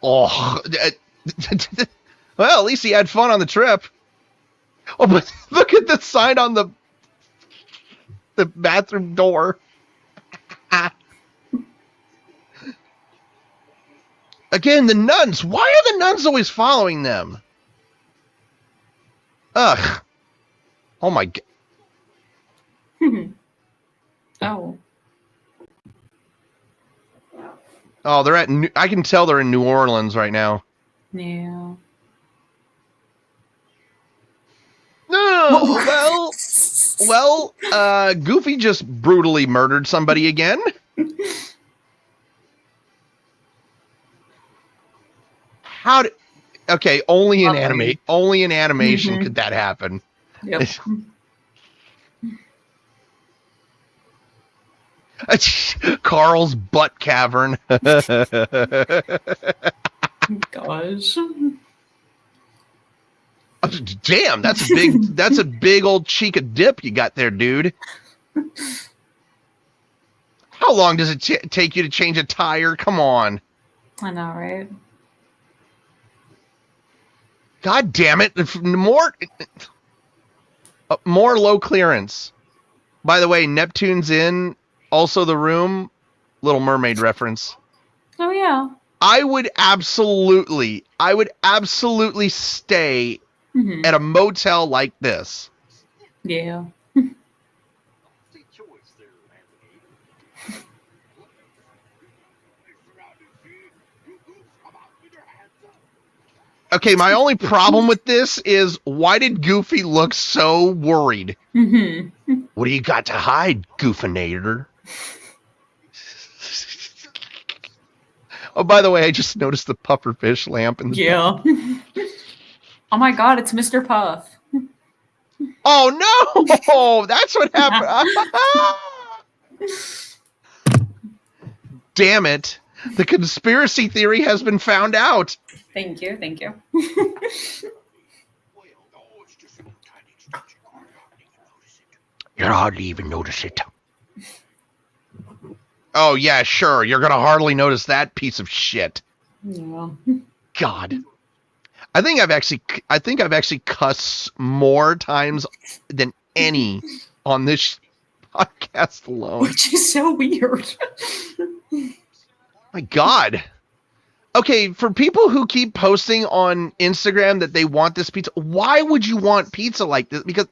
Oh. Well, at least he had fun on the trip. Oh, but look at the sign on the bathroom door. Again, the nuns. Why are the nuns always following them? Ugh. Oh my god. Oh. Oh, they're at. I can tell they're in New Orleans right now. Yeah. No. Well. Goofy just brutally murdered somebody again. How did? Okay, only in animation could that happen. Yep. Carl's butt cavern. Gosh. Damn, that's a big old cheek of dip you got there, dude. How long does it take you to change a tire? Come on. I know, right? God damn it. More low clearance. By the way, Neptune's in. Also The Room. Little Mermaid reference. Oh, yeah. I would absolutely stay at a motel like this. Yeah. Okay, my only problem with this is, why did Goofy look so worried? What do you got to hide, Goofinator? Oh, by the way, I just noticed the pufferfish lamp. Yeah. Oh my god, it's Mr. Puff. Oh no! That's what happened. Damn it. The conspiracy theory has been found out. Thank you. You'll hardly even notice it. Oh yeah, sure. You're gonna hardly notice that piece of shit. Yeah. God. I think I've actually cussed more times than any on this podcast alone. Which is so weird. My God. Okay, for people who keep posting on Instagram that they want this pizza, why would you want pizza like this? Because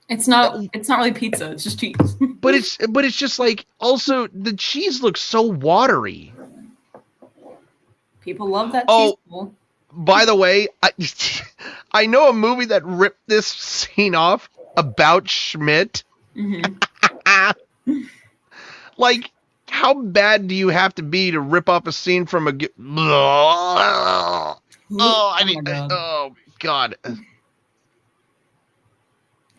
it's not really pizza, it's just cheese. But it's just like, also the cheese looks so watery. People love that cheese bowl. By the way, I know a movie that ripped this scene off about Schmidt. Like, how bad do you have to be to rip off a scene from a? Oh God.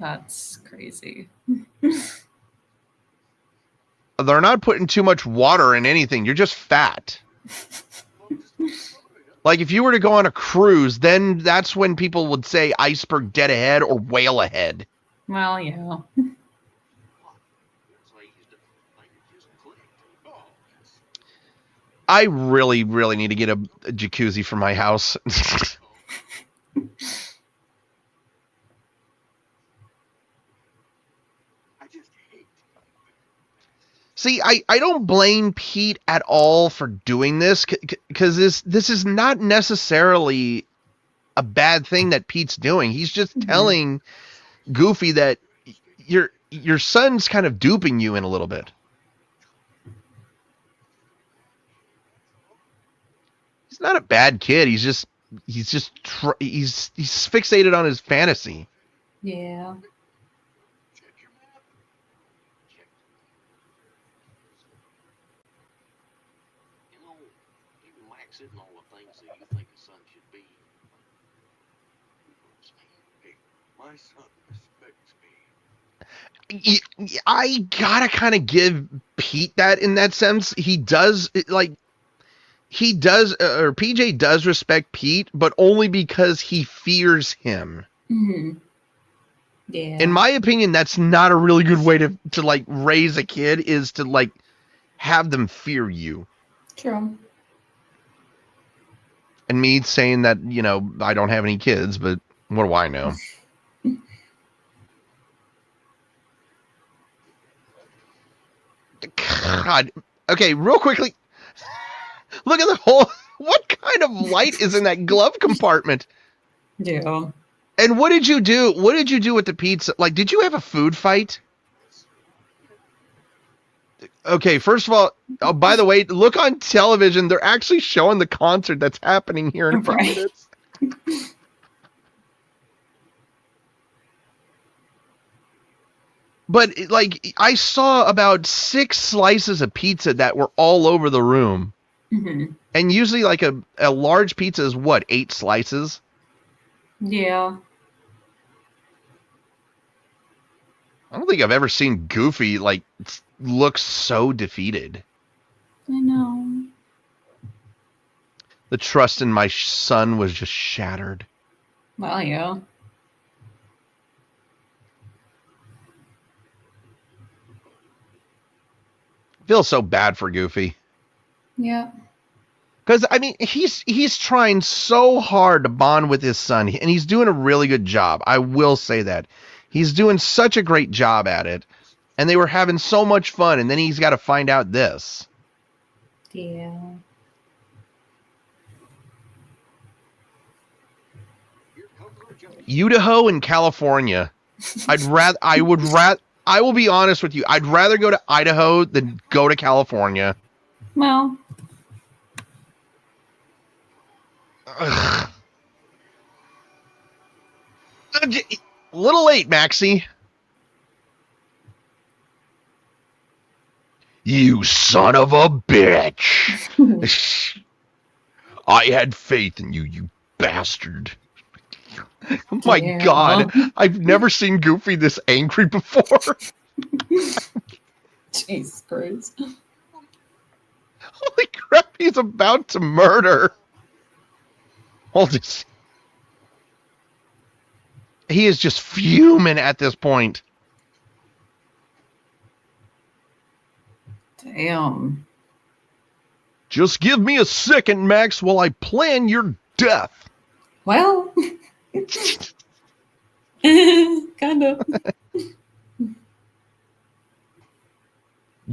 That's crazy. They're not putting too much water in anything. You're just fat. Like, if you were to go on a cruise, then that's when people would say iceberg dead ahead or whale ahead. Well, yeah. I really, really need to get a jacuzzi for my house. See, I don't blame Pete at all for doing this, because this is not necessarily a bad thing that Pete's doing. He's just telling Goofy that your son's kind of duping you in a little bit. He's not a bad kid. He's fixated on his fantasy. Yeah. Isn't all the things that you think a son should be. Hey, my son respects me. I gotta kind of give Pete that in that sense. He does, or PJ does respect Pete, but only because he fears him. Yeah. In my opinion, that's not a really good way to like raise a kid, is to like have them fear you. True. And me saying that, you know, I don't have any kids, but what do I know? God. Okay, real quickly. Look at the whole. What kind of light is in that glove compartment? Yeah. And what did you do? What did you do with the pizza? Like, did you have a food fight? Okay, first of all, oh, by the way, look on television. They're actually showing the concert that's happening here in a few Right. minutes. But, like, I saw about 6 slices of pizza that were all over the room. Mm-hmm. And usually, like, a large pizza is, what, 8 slices? Yeah. I don't think I've ever seen Goofy, like, look so defeated. I know. The trust in my son was just shattered. Well, yeah. Feel so bad for Goofy. Yeah. Because, I mean, he's trying so hard to bond with his son, and he's doing a really good job. I will say that. He's doing such a great job at it, and they were having so much fun, and then he's got to find out this. Yeah. Idaho and California. I will be honest with you. I'd rather go to Idaho than go to California. Well. Ugh. Little late, Maxie. You son of a bitch. I had faith in you, you bastard. Oh my God. I've never seen Goofy this angry before. Jesus Christ. Holy crap, he's about to murder. Hold this. He is just fuming at this point. Damn. Just give me a second, Max, while I plan your death. Well. Kind of.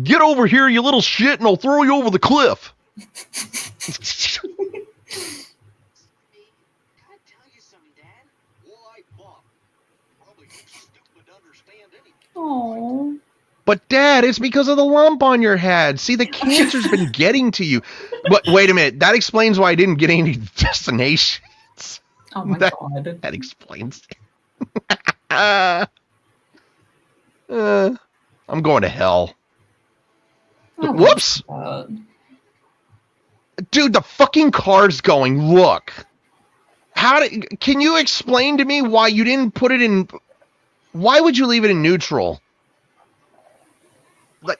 Get over here, you little shit, and I'll throw you over the cliff. Oh. But Dad, it's because of the lump on your head. See, the cancer's been getting to you. But wait a minute, that explains why I didn't get any destinations. Oh my God. That explains it. I'm going to hell. Oh, Whoops! Dude, the fucking car's going. Look. Can you explain to me why you didn't put it in... Why would you leave it in neutral? Like,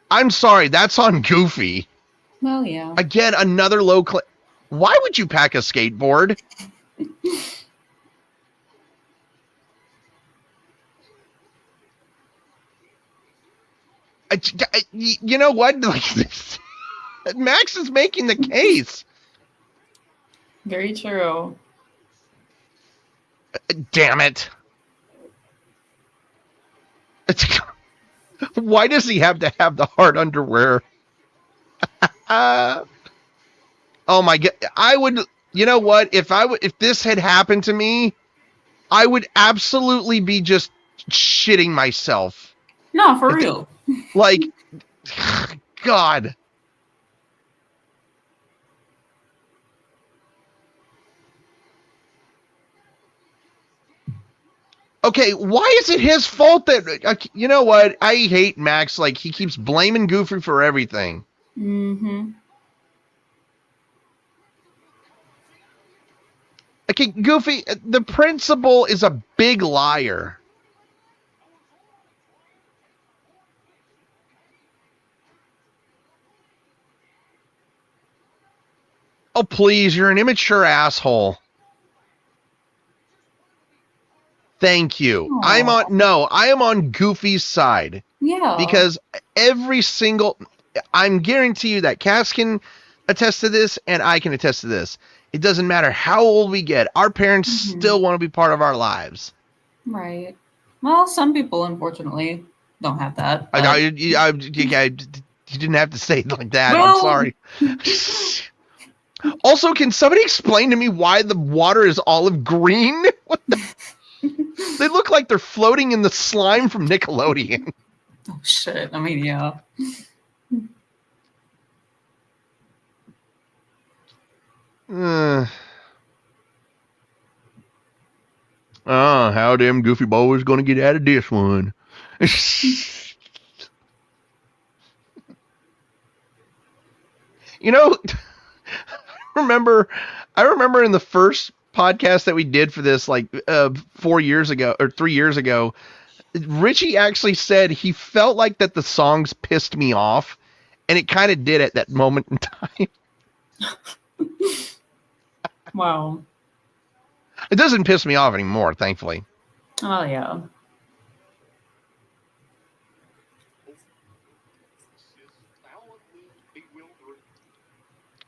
I'm sorry, that's on Goofy. Well, yeah. Again, another low... Why would you pack a skateboard? You know what? Max is making the case. Very true. Damn it. Why does he have to have the hard underwear? Oh my God. I would, you know what? If this had happened to me, I would absolutely be just shitting myself. No, for real. Like, God. Okay, why is it his fault that, you know what? I hate Max. Like, he keeps blaming Goofy for everything. Mm-hmm. Okay, Goofy, the principal is a big liar. Oh, please, you're an immature asshole. Thank you. Aw. I am on Goofy's side. Yeah. Because I'm guarantee you that Cass can attest to this and I can attest to this. It doesn't matter how old we get. Our parents still want to be part of our lives. Right. Well, some people, unfortunately, don't have that. You didn't have to say it like that. Well- I'm sorry. Also, can somebody explain to me why the water is olive green? What the? They look like they're floating in the slime from Nickelodeon. Oh, shit. I mean, yeah. How them Goofy boys gonna get out of this one? You know, I remember in the first podcast that we did for this, like 4 years ago or 3 years ago, Richie actually said he felt like that the songs pissed me off, and it kind of did at that moment in time. Wow. It doesn't piss me off anymore, thankfully. Oh, yeah.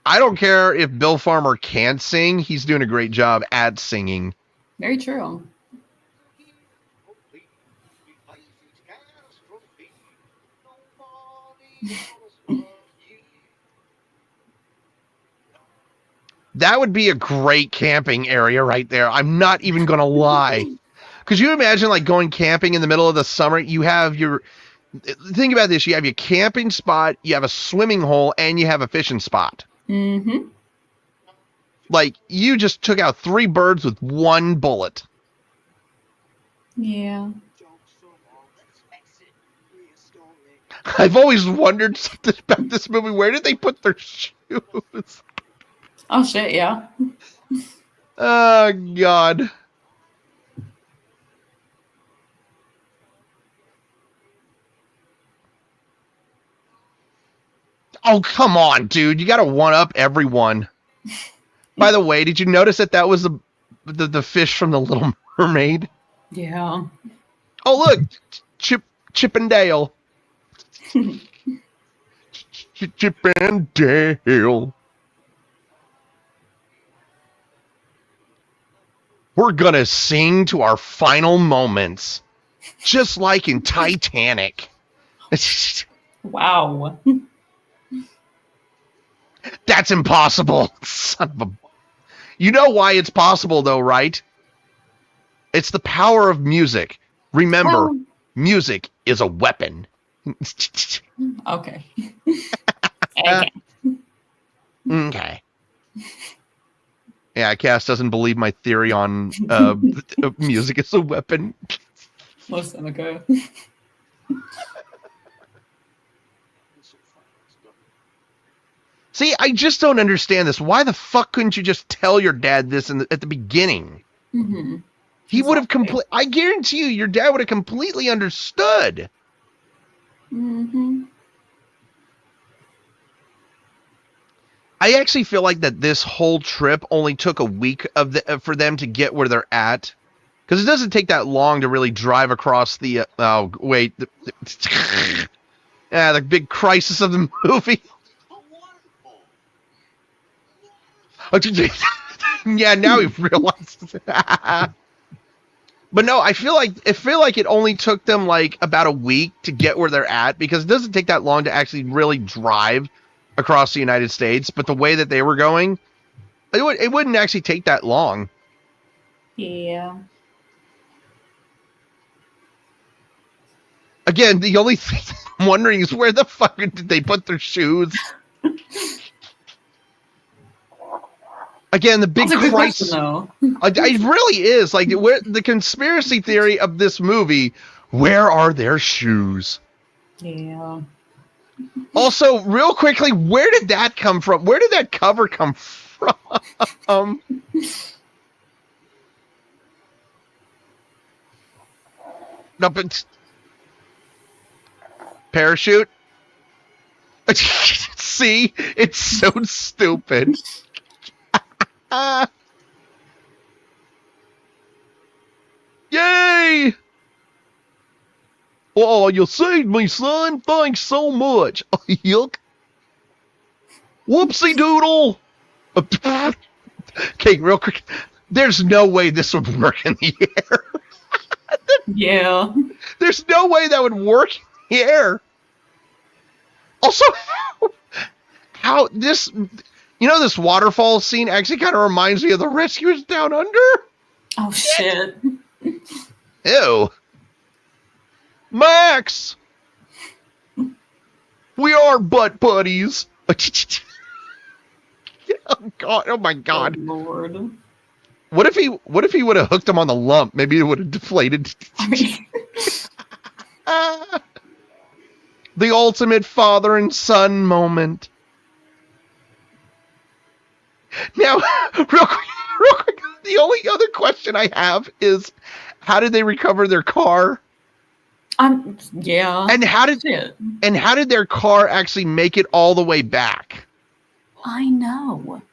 I don't care if Bill Farmer can't sing. He's doing a great job at singing. Very true. That would be a great camping area right there. I'm not even going to lie. Could you imagine like going camping in the middle of the summer? You have think about this. You have your camping spot, you have a swimming hole, and you have a fishing spot. Mm-hmm. Like, you just took out 3 birds with 1 bullet. Yeah. I've always wondered something about this movie. Where did they put their shoes? Oh, shit, yeah. Oh, God. Oh, come on, dude. You got to one-up everyone. By the way, did you notice that was the fish from The Little Mermaid? Yeah. Oh, look. Chip and Dale. Chip and Dale. We're going to sing to our final moments. Just like in Titanic. Wow. That's impossible. Son of a... You know why it's possible, though, right? It's the power of music. Remember, music is a weapon. Okay. Okay. Yeah, Cass doesn't believe my theory on music is a weapon. Listen, okay. See, I just don't understand this. Why the fuck couldn't you just tell your dad this at the beginning? Mm-hmm. He would have I guarantee you, your dad would have completely understood. Mm-hmm. I actually feel like that this whole trip only took a week for them to get where they're at, because it doesn't take that long to really drive across the. The big crisis of the movie. Yeah, now he realizes. But no, I feel like it only took them like about a week to get where they're at, because it doesn't take that long to actually really drive across the United States. But the way that they were going, it wouldn't actually take that long. Yeah. Again, the only thing I'm wondering is where the fuck did they put their shoes? Again, the big crisis. It really is. Like, where the conspiracy theory of this movie, where are their shoes? Yeah. Also, real quickly, where did that come from? Where did that cover come from? No, but parachute? See? It's so stupid. Yay! me! Oh, you saved me, son. Thanks so much. Yuck. Whoopsie doodle. Okay, real quick. There's no way this would work in the air. Yeah. There's no way that would work in the air. Also, how this, this waterfall scene actually kind of reminds me of the Rescuers Down Under. Oh, shit. Ew. Max! We are butt buddies. Oh, God. Oh, my God. Oh, Lord. What if he would have hooked him on the lump? Maybe it would have deflated. I mean... The ultimate father and son moment. Now, real quick, the only other question I have is, how did they recover their car? Yeah. And how did their car actually make it all the way back? I know.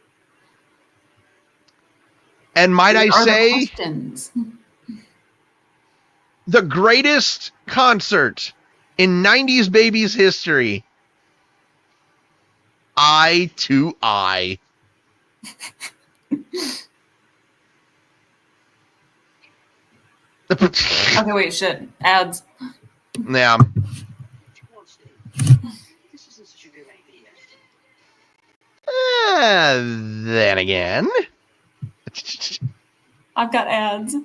And might I say, questions. The greatest concert in 90s babies history. Eye to eye. Okay, wait, shit. Ads. Yeah. This isn't such a good idea. Then again. I've got ads.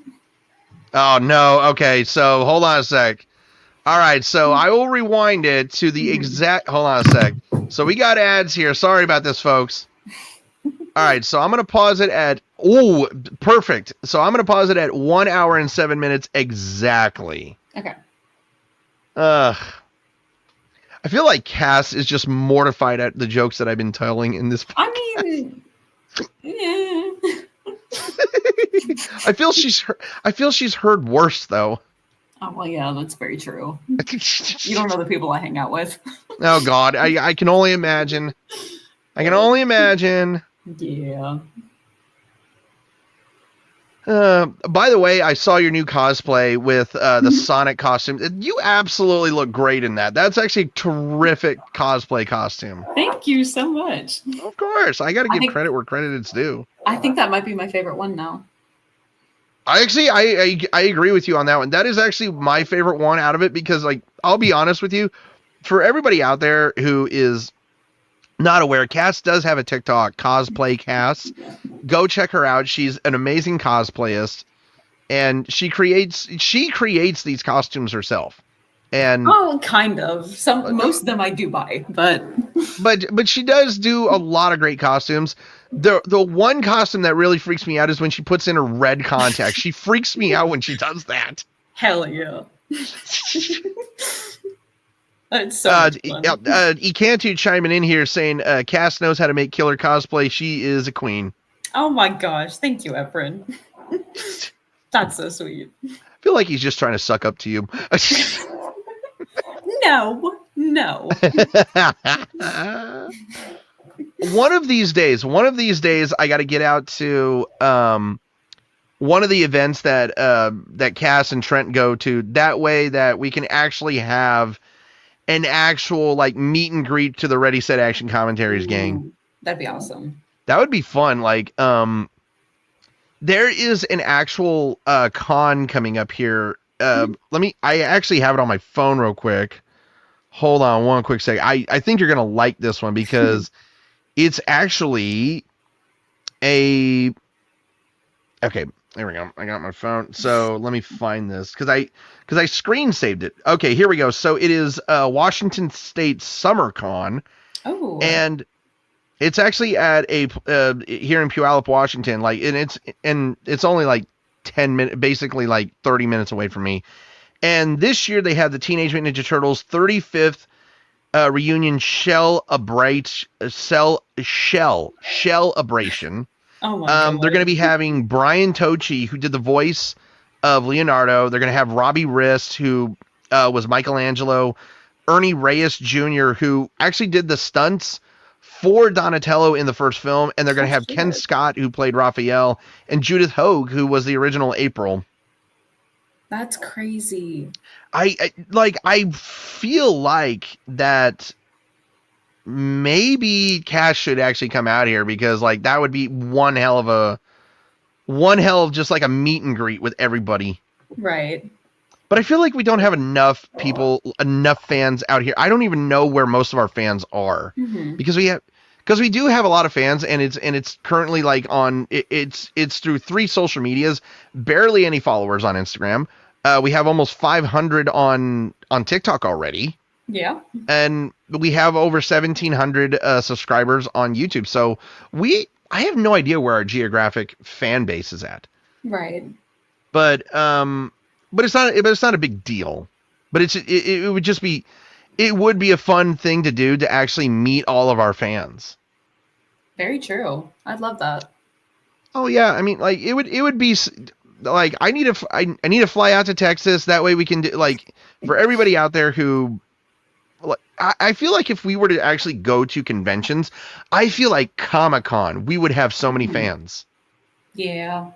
Oh, no. Okay, so hold on a sec. All right, so I will rewind it to the exact... Hold on a sec. So we got ads here. Sorry about this, folks. All right, so I'm going to pause it at... Oh, perfect. So I'm going to pause it at 1 hour and 7 minutes exactly. Okay. I feel like Cass is just mortified at the jokes that I've been telling in this podcast. I mean... Yeah. I feel she's heard worse, though. Oh, well, yeah, that's very true. You don't know the people I hang out with. Oh, God. I can only imagine. I can only imagine. Yeah. By the way, I saw your new cosplay with the Sonic costume. You absolutely look great in that. That's actually a terrific cosplay costume. Thank you so much. Of course. I got to give credit where credit is due. I think that might be my favorite one now. I agree with you on that one. That is actually my favorite one out of it because, like, I'll be honest with you, for everybody out there who is not aware, Cass does have a TikTok, Cosplay Cass. Go check her out. She's an amazing cosplayist, and she creates these costumes herself. And kind of. Most of them I do buy, but she does do a lot of great costumes. The one costume that really freaks me out is when she puts in her red contacts. She freaks me out when she does that. Hell yeah. It's so much fun. Ecantu chiming in here saying Cass knows how to make killer cosplay. She is a queen. Oh my gosh. Thank you, Efren. That's so sweet. I feel like he's just trying to suck up to you. No. One of these days, I got to get out to one of the events that Cass and Trent go to. That way that we can actually have an actual like meet and greet to the Ready Set Action Commentaries gang. That'd be awesome. That would be fun. Like, there is an actual con coming up here. I actually have it on my phone real quick. Hold on one quick second. I think you're going to like this one because it's actually okay, there we go. I got my phone. So let me find this because I screen saved it. Okay, here we go. So it is Washington State Summer Con. Oh. And it's actually at a here in Puyallup, Washington. Like, and it's only like 10 minutes, basically like 30 minutes away from me. And this year they have the Teenage Mutant Ninja Turtles 35th reunion shell abration. Oh my God. They're going to be having Brian Tochi, who did the voice of Leonardo. They're going to have Robbie Rist, who was Michelangelo, Ernie Reyes Jr., who actually did the stunts for Donatello in the first film, and they're going to have Ken Scott, who played Raphael, and Judith Hogue, who was the original April. That's crazy. I feel like that maybe Cash should actually come out here, because like that would be one hell of just like a meet and greet with everybody. Right. But I feel like we don't have enough fans out here. I don't even know where most of our fans are, because we do have a lot of fans, and it's currently like on it's through 3 social medias, barely any followers on Instagram. We have almost 500 on TikTok already. Yeah. And we have over 1,700 subscribers on YouTube. So I have no idea where our geographic fan base is at. Right. But it's not a big deal. But it would just be, it would be a fun thing to do, to actually meet all of our fans. Very true. I'd love that. Oh yeah, I mean, like it would be like I need to fly out to Texas. That way we can do, like, for everybody out there who, I feel like if we were to actually go to conventions, I feel like Comic-Con, we would have so many fans. Yeah.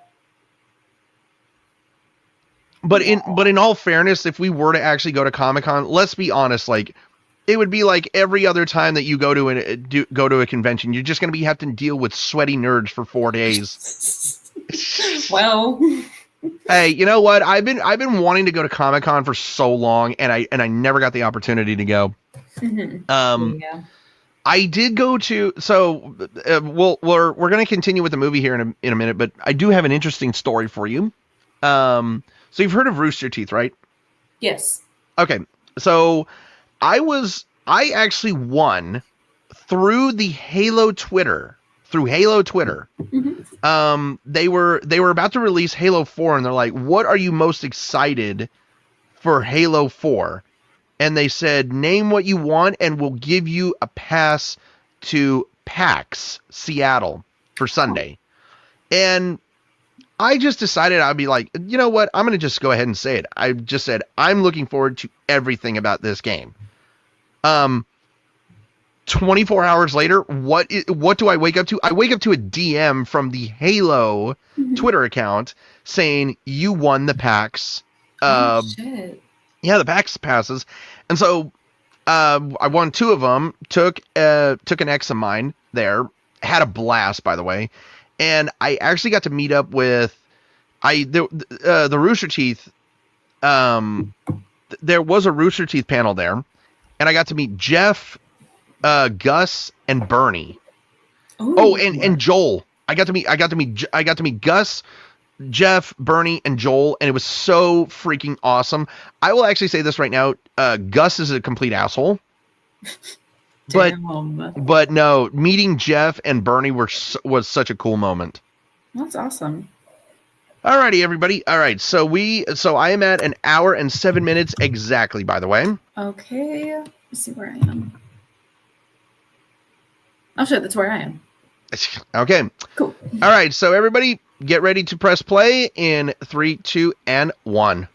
But in all fairness, if we were to actually go to Comic-Con, let's be honest, like it would be like every other time that you go to a convention, you're just going to have to deal with sweaty nerds for 4 days. Well, hey, you know what? I've been wanting to go to Comic-Con for so long, and I never got the opportunity to go. Yeah. I did go to, so we're going to continue with the movie here in a minute, but I do have an interesting story for you. So you've heard of Rooster Teeth, right? Yes. Okay. So I actually won through the Halo Twitter. They were about to release Halo 4, and they're like, what are you most excited for Halo 4? And they said, name what you want, and we'll give you a pass to PAX Seattle for Sunday. And I just decided I'd be like, you know what? I'm going to just go ahead and say it. I just said, I'm looking forward to everything about this game. 24 hours later, what do I wake up to? I wake up to a DM from the Halo Twitter account saying, you won the PAX. Shit. Yeah, the PAX passes. And so I won 2 of them, took an ex of mine there, had a blast, by the way. And I actually got to meet up with the Rooster Teeth. There was a Rooster Teeth panel there, and I got to meet Jeff, Gus, and Bernie. Ooh. Oh, and Joel. I got to meet Gus, Jeff, Bernie, and Joel, and it was so freaking awesome. I will actually say this right now: Gus is a complete asshole. But no, meeting Jeff and Bernie was such a cool moment. That's awesome. Alrighty, everybody. All right, so I am at 1 hour and 7 minutes exactly. By the way. Okay, let's see where I am. Oh shit, that's where I am. Okay. Cool. All right, so everybody, get ready to press play in 3, 2, and 1.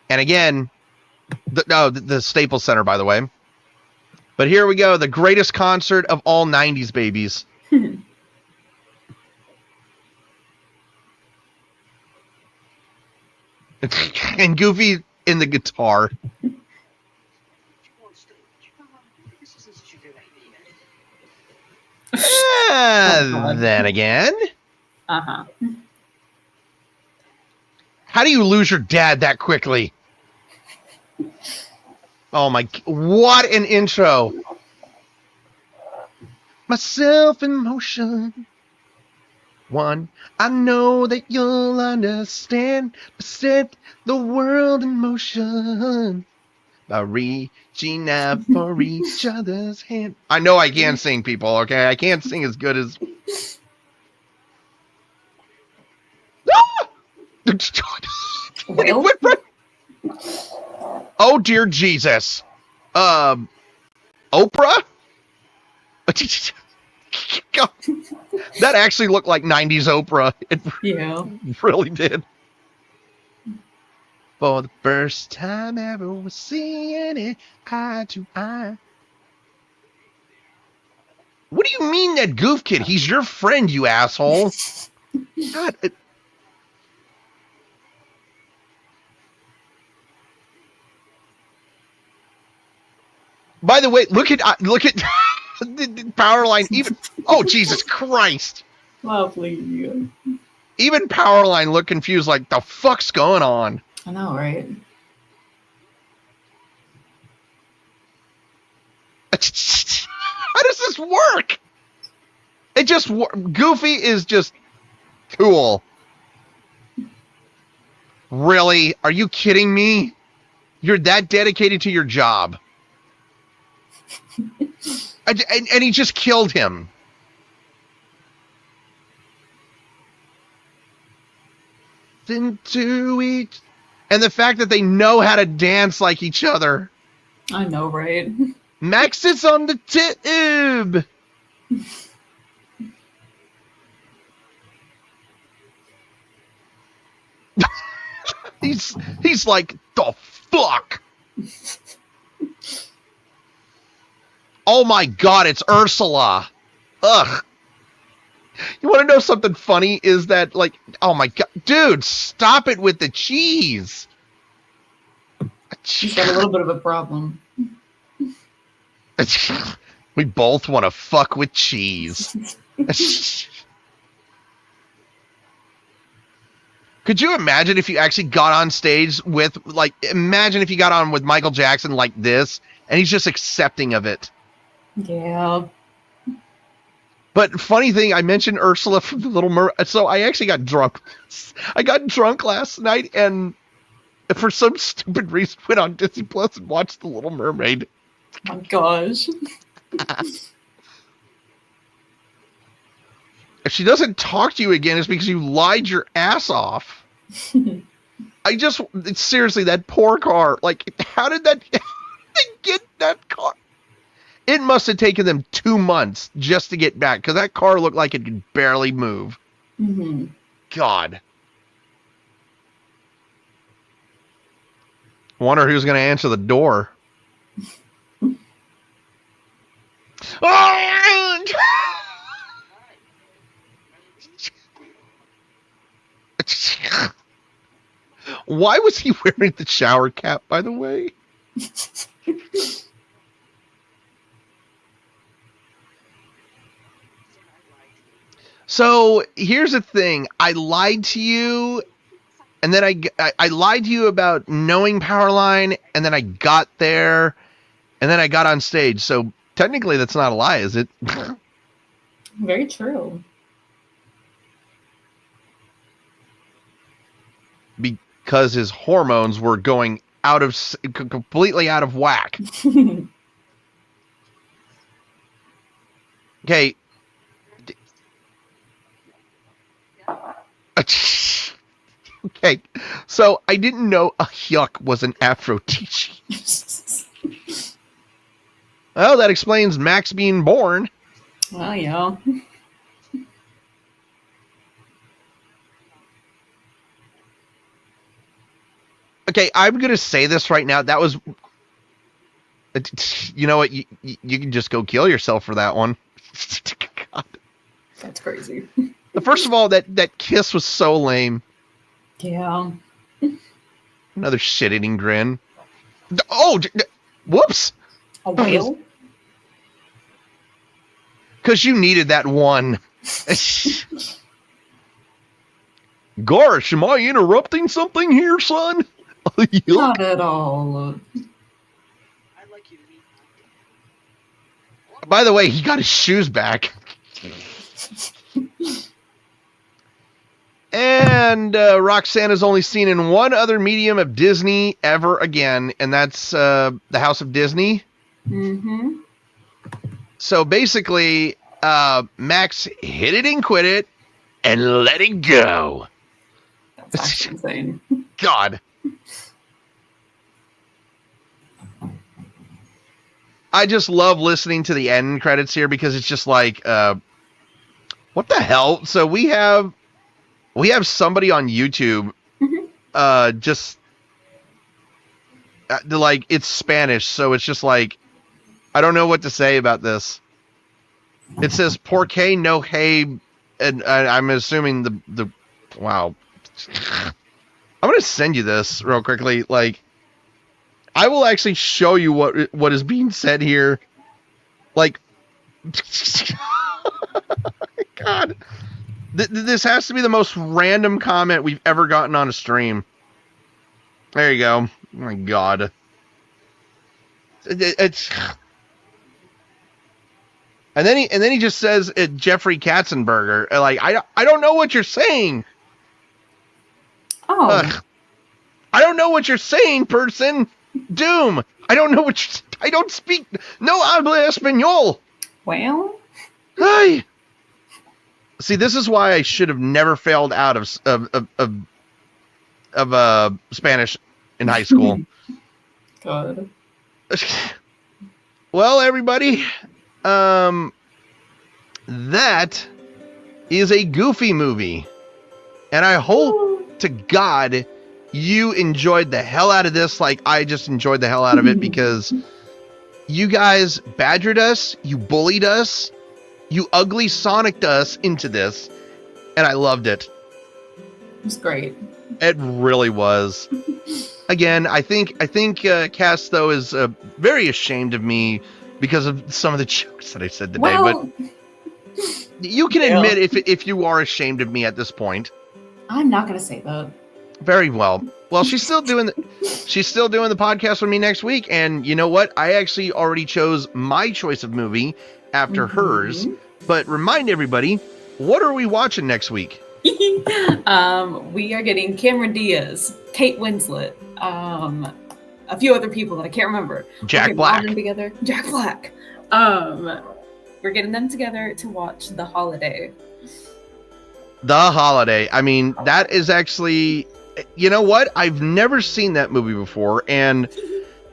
And again, the Staples Center, by the way. But here we go, the greatest concert of all 90s babies. And Goofy in the guitar. Then again. Uh-huh. How do you lose your dad that quickly? Oh my, what an intro. Myself in motion. 1, I know that you'll understand. Set the world in motion by reaching out for each other's hand. I know I can sing, people, okay? I can't sing as good as... Well. Oh dear Jesus. Oprah? That actually looked like 90s Oprah. It really did. For the first time ever, we're seeing it eye to eye. What do you mean that goof kid? He's your friend, you asshole. God. By the way, look at Powerline. Even Jesus Christ! Lovely. Even Powerline looked confused, like the fuck's going on. I know, right? How does this work? It just Goofy is just cool. Really? Are you kidding me? You're that dedicated to your job. And he just killed him. Into each, and the fact that they know how to dance like each other. I know, right? Max is on the tube. He's like, the fuck. Oh my God, it's Ursula. Ugh. You want to know something funny? Is that like, oh my God, dude, stop it with the cheese. She's got a little bit of a problem. We both want to fuck with cheese. Could you imagine if you actually got on stage with, like, imagine if you got on with Michael Jackson like this, and he's just accepting of it. Yeah. But funny thing, I mentioned Ursula from The Little Mermaid. So I actually got drunk. I got drunk last night, and for some stupid reason went on Disney Plus and watched The Little Mermaid. Oh my gosh. If she doesn't talk to you again, it's because you lied your ass off. Seriously, that poor car. Like, how did they get that car? It must have taken them 2 months just to get back, because that car looked like it could barely move. Mm-hmm. God. Wonder who's going to answer the door. Why was he wearing the shower cap, by the way? So here's the thing. I lied to you, and then I lied to you about knowing Powerline, and then I got there, and then I got on stage. So technically that's not a lie, is it? Very true. Because his hormones were going completely out of whack. Okay. Okay, so I didn't know a yuck was an aphrodisiac. Well, that explains Max being born. Well, yeah. Okay, I'm going to say this right now. That was... You know what? You can just go kill yourself for that one. God. That's crazy. First of all, that kiss was so lame. Yeah. Another shit-eating grin. Oh, whoops. A whale? Because you needed that one. Gosh, am I interrupting something here, son? Not at all. I'd like you to meet. By the way, he got his shoes back. And Roxanne is only seen in one other medium of Disney ever again, and that's the House of Disney. Mm-hmm. So basically, Max hit it and quit it and let it go. That's actually insane. God. I just love listening to the end credits here because it's just like, what the hell? So we have somebody on YouTube, just like, it's Spanish, so it's just like, I don't know what to say about this. It says porque no hay, and I'm assuming the wow. I'm gonna send you this real quickly. Like, I will actually show you what is being said here. Like, God, this has to be the most random comment we've ever gotten on a stream. There you go. Oh my God. It's. And then he just says Jeffrey Katzenberger. Like, I don't know what you're saying. Oh. I don't know what you're saying, person. Doom. I don't know what I don't speak. No habla español. Well. Hi. See, this is why I should have never failed out of Spanish in high school. God. Well, everybody, that is a Goofy movie, and I hope to God you enjoyed the hell out of this like I just enjoyed the hell out of it, because you guys badgered us, you bullied us, you ugly Sonic'd us into this, and I loved it. It was great. It really was. Again, I think Cass, though, is very ashamed of me because of some of the jokes that I said today. Well, but you can admit if you are ashamed of me at this point. I'm not gonna say that. Very well. Well, she's still doing the podcast with me next week, and you know what? I actually already chose my choice of movie after hers. But remind everybody, what are we watching next week? We are getting Cameron Diaz, Kate Winslet, a few other people that I can't remember. Jack Black. Together. Jack Black. We're getting them together to watch The Holiday. The Holiday. I mean, that is actually, you know what? I've never seen that movie before, and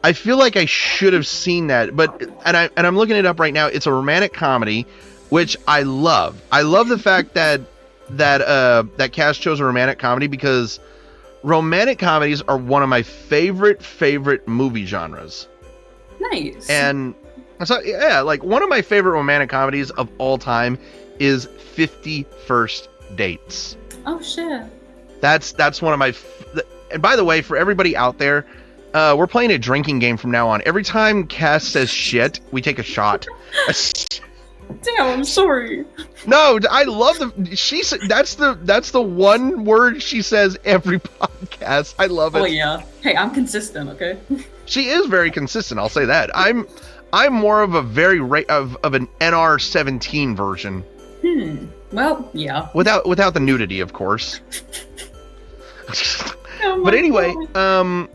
I feel like I should have seen that. But I'm looking it up right now. It's a romantic comedy, which I love. I love the fact that Cass chose a romantic comedy, because romantic comedies are one of my favorite movie genres. Nice. And so, yeah, like one of my favorite romantic comedies of all time is 50 First Dates. Oh shit. That's one of my. And by the way, for everybody out there, we're playing a drinking game from now on. Every time Cass says shit, we take a shot. Damn, I'm sorry. No, I love that's the one word she says every podcast. I love it. Oh yeah. Hey, I'm consistent, okay? She is very consistent, I'll say that. I'm more of a of an NR-17 version. Well, yeah. Without the nudity, of course. Oh but anyway, God.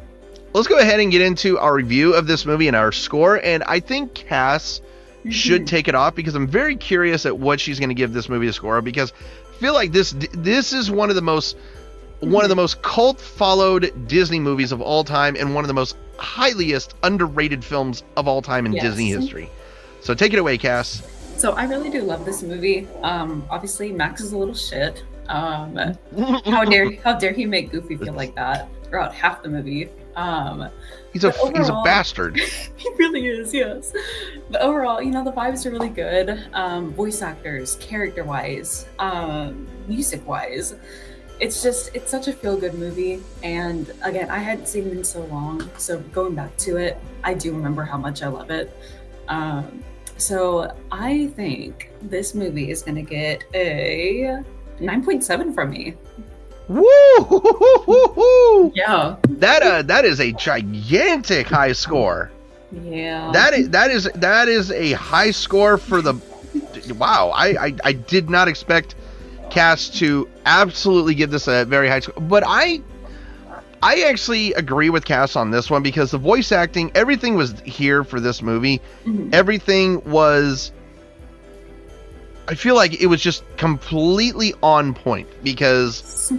let's go ahead and get into our review of this movie and our score. And I think Cass should take it off, because I'm very curious at what she's going to give this movie a score, because I feel like this is one of the most cult followed Disney movies of all time, and one of the most highliest underrated films of all time in Disney history. So take it away, Cass. So I really do love this movie. Obviously Max is a little shit. How dare he make Goofy feel like that throughout half the movie. He's a bastard. He really is, yes. But overall, the vibes are really good. Voice actors, character-wise, music-wise. It's such a feel-good movie. And again, I hadn't seen it in so long, so going back to it, I do remember how much I love it. So I think this movie is going to get a 9.7 from me. Woo! Yeah. That is a gigantic high score. Yeah. That is a high score for the. Wow, I did not expect Cass to absolutely give this a very high score, but I actually agree with Cass on this one, because the voice acting, everything was here for this movie. Everything was. I feel like it was just completely on point, because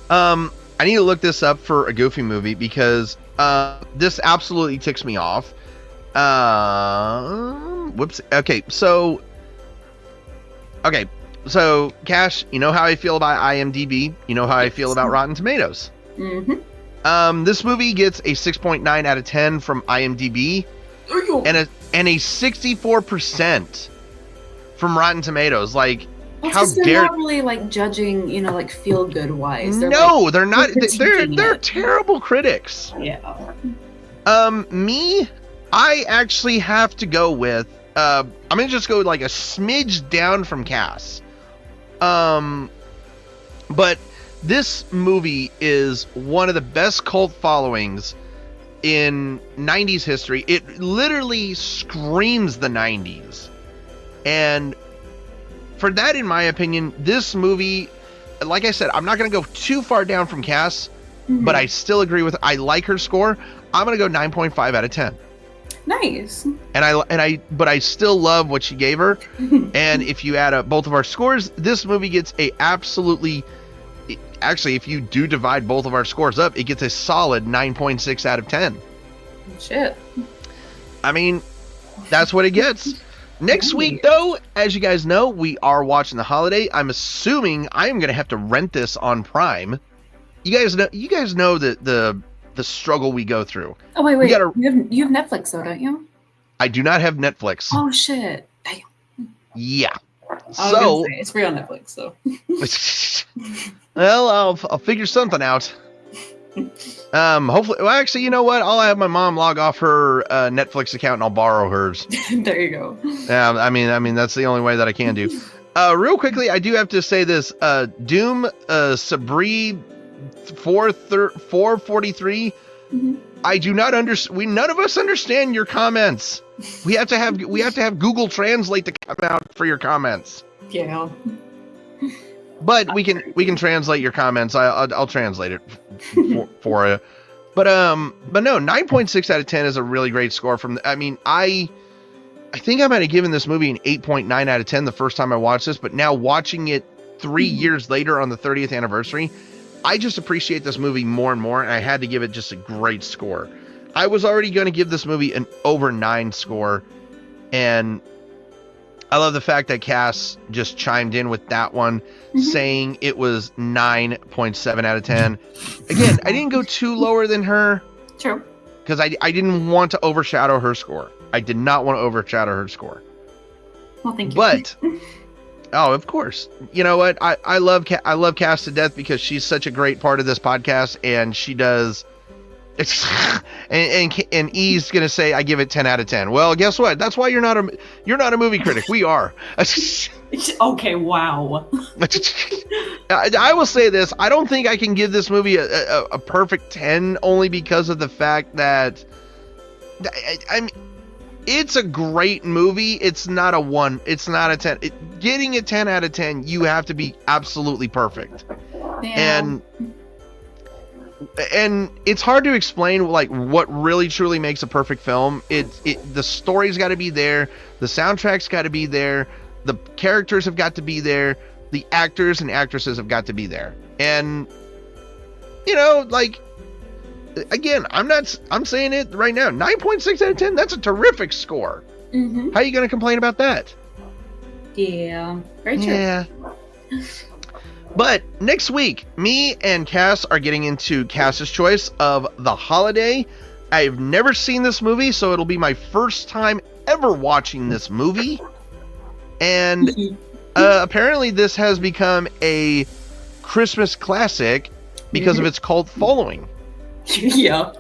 I need to look this up for a Goofy movie, because this absolutely ticks me off. Whoops. Okay, so Cash, you know how I feel about IMDb. You know how I feel about Rotten Tomatoes. This movie gets a 6.9 out of 10 from IMDb, and a 64% from Rotten Tomatoes. Like, Well, how they're dare? not really like judging, like feel good wise. No, they're not. They're critiquing it. terrible critics. Yeah. Me, I actually have to go with. I'm gonna just go like a smidge down from Cass. But this movie is one of the best cult followings in 90s history. It literally screams the 90s. And for that, in my opinion, this movie, like I said, I'm not going to go too far down from Cass, but I still agree with, I like her score. I'm going to go 9.5 out of 10. Nice. But I still love what she gave her. And if you add up both of our scores, this movie gets a absolutely, actually, if you do divide both of our scores up, it gets a solid 9.6 out of 10. Shit. I mean, that's what it gets. Next week, though, as you guys know, we are watching The Holiday. I'm assuming I am going to have to rent this on Prime. You guys know the struggle we go through. Oh wait, you have Netflix though, don't you? I do not have Netflix. Oh shit! Damn. Yeah. So it's free on Netflix, so. Well, I'll figure something out. Hopefully, well, actually, you know what? I'll have my mom log off her Netflix account and I'll borrow hers. There you go. Yeah, I mean that's the only way that I can do. Real quickly, I do have to say this. Doom Sabri 443. I do not understand. None of us understand your comments. We have to have Google Translate to come out for your comments. Yeah. But we can translate your comments. I'll translate it for you. But no, 9.6 out of 10 is a really great score from. I mean, I think I might have given this movie an 8.9 out of 10 the first time I watched this, but now watching it 3 years later on the 30th anniversary, I just appreciate this movie more and more, and I had to give it just a great score. I was already going to give this movie an over 9 score, and I love the fact that Cass just chimed in with that one, saying it was 9.7 out of 10. Again, I didn't go too lower than her. True. Because I didn't want to overshadow her score. I did not want to overshadow her score. Well, thank you. But, oh, of course. You know what? I love Cass to death because she's such a great part of this podcast, and she does. And E's gonna say I give it 10 out of 10. Well, guess what? That's why you're not a movie critic. We are. Okay, wow. I will say this. I don't think I can give this movie a perfect 10 only because of the fact that I mean, it's a great movie. It's not a 1. It's not a 10. Getting a 10 out of 10, you have to be absolutely perfect. Yeah. And it's hard to explain like what really truly makes a perfect film. The story's got to be there, the soundtrack's got to be there, the characters have got to be there, the actors and actresses have got to be there. And you know, like, again, I'm saying it right now, 9.6 out of 10, that's a terrific score. How are you going to complain about that? Yeah, very true. Yeah. But next week, me and Cass are getting into Cass's choice of The Holiday. I've never seen this movie, so it'll be my first time ever watching this movie. And apparently this has become a Christmas classic because of its cult following. Yeah.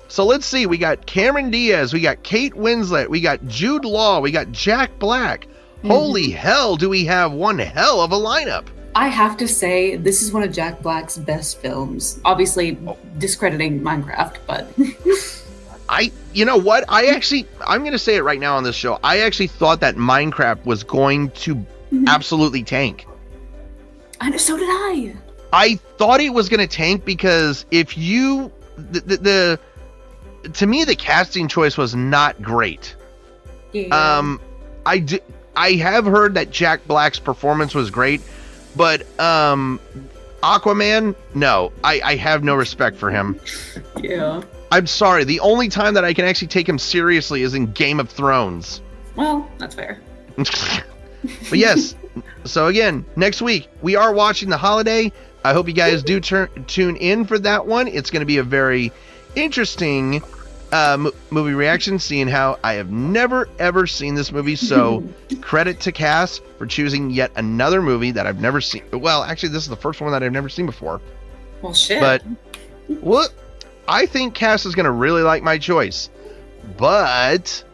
So let's see. We got Cameron Diaz. We got Kate Winslet. We got Jude Law. We got Jack Black. Holy hell, do we have one hell of a lineup. I have to say, this is one of Jack Black's best films. Obviously, discrediting Minecraft, but... You know what? I'm going to say it right now on this show. I actually thought that Minecraft was going to absolutely tank. And so did I. I thought it was going to tank because if you... to me, the casting choice was not great. Yeah. I have heard that Jack Black's performance was great, but Aquaman, no, I have no respect for him. Yeah. I'm sorry. The only time that I can actually take him seriously is in Game of Thrones. Well, that's fair. But yes, so again, next week we are watching The Holiday. I hope you guys do tune in for that one. It's going to be a very interesting movie reaction, seeing how I have never ever seen this movie. So credit to Cass for choosing yet another movie that I've never seen. Well, actually, this is the first one that I've never seen before. Well, shit. But what I think Cass is going to really like my choice, but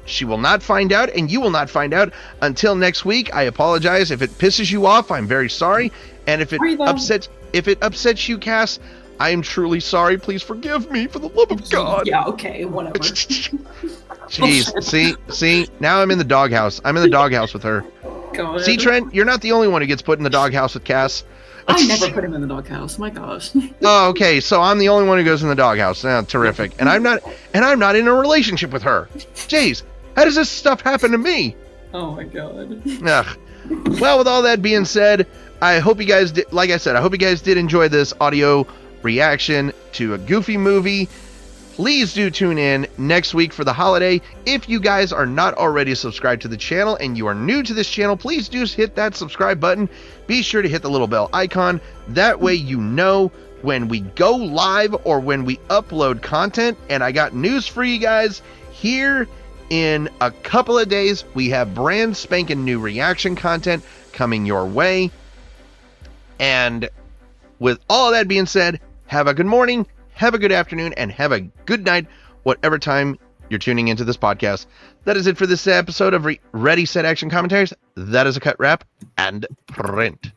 she will not find out, and you will not find out until next week. I apologize if it pisses you off. I'm very sorry, and if it upsets you, Cass, I am truly sorry. Please forgive me, for the love of God. Yeah, okay, whatever. Jeez, see, now I'm in the doghouse. I'm in the doghouse with her. God. See, Trent, you're not the only one who gets put in the doghouse with Cass. I never put him in the doghouse. My gosh. Oh, okay, so I'm the only one who goes in the doghouse. Terrific. And I'm not in a relationship with her. Jeez, how does this stuff happen to me? Oh my God. Ugh. Well, with all that being said, I hope you guys did. Like I said, I hope you guys did enjoy this audio reaction to a Goofy movie. Please do tune in next week for the holiday. If you guys are not already subscribed to the channel and you are new to this channel, please do hit that subscribe button. Be sure to hit the little bell icon. That way you know when we go live or when we upload content. And I got news for you guys. Here in a couple of days, we have brand spanking new reaction content coming your way. And with all that being said, have a good morning, have a good afternoon, and have a good night, whatever time you're tuning into this podcast. That is it for this episode of Ready, Set, Action Commentaries. That is a cut, wrap, and print.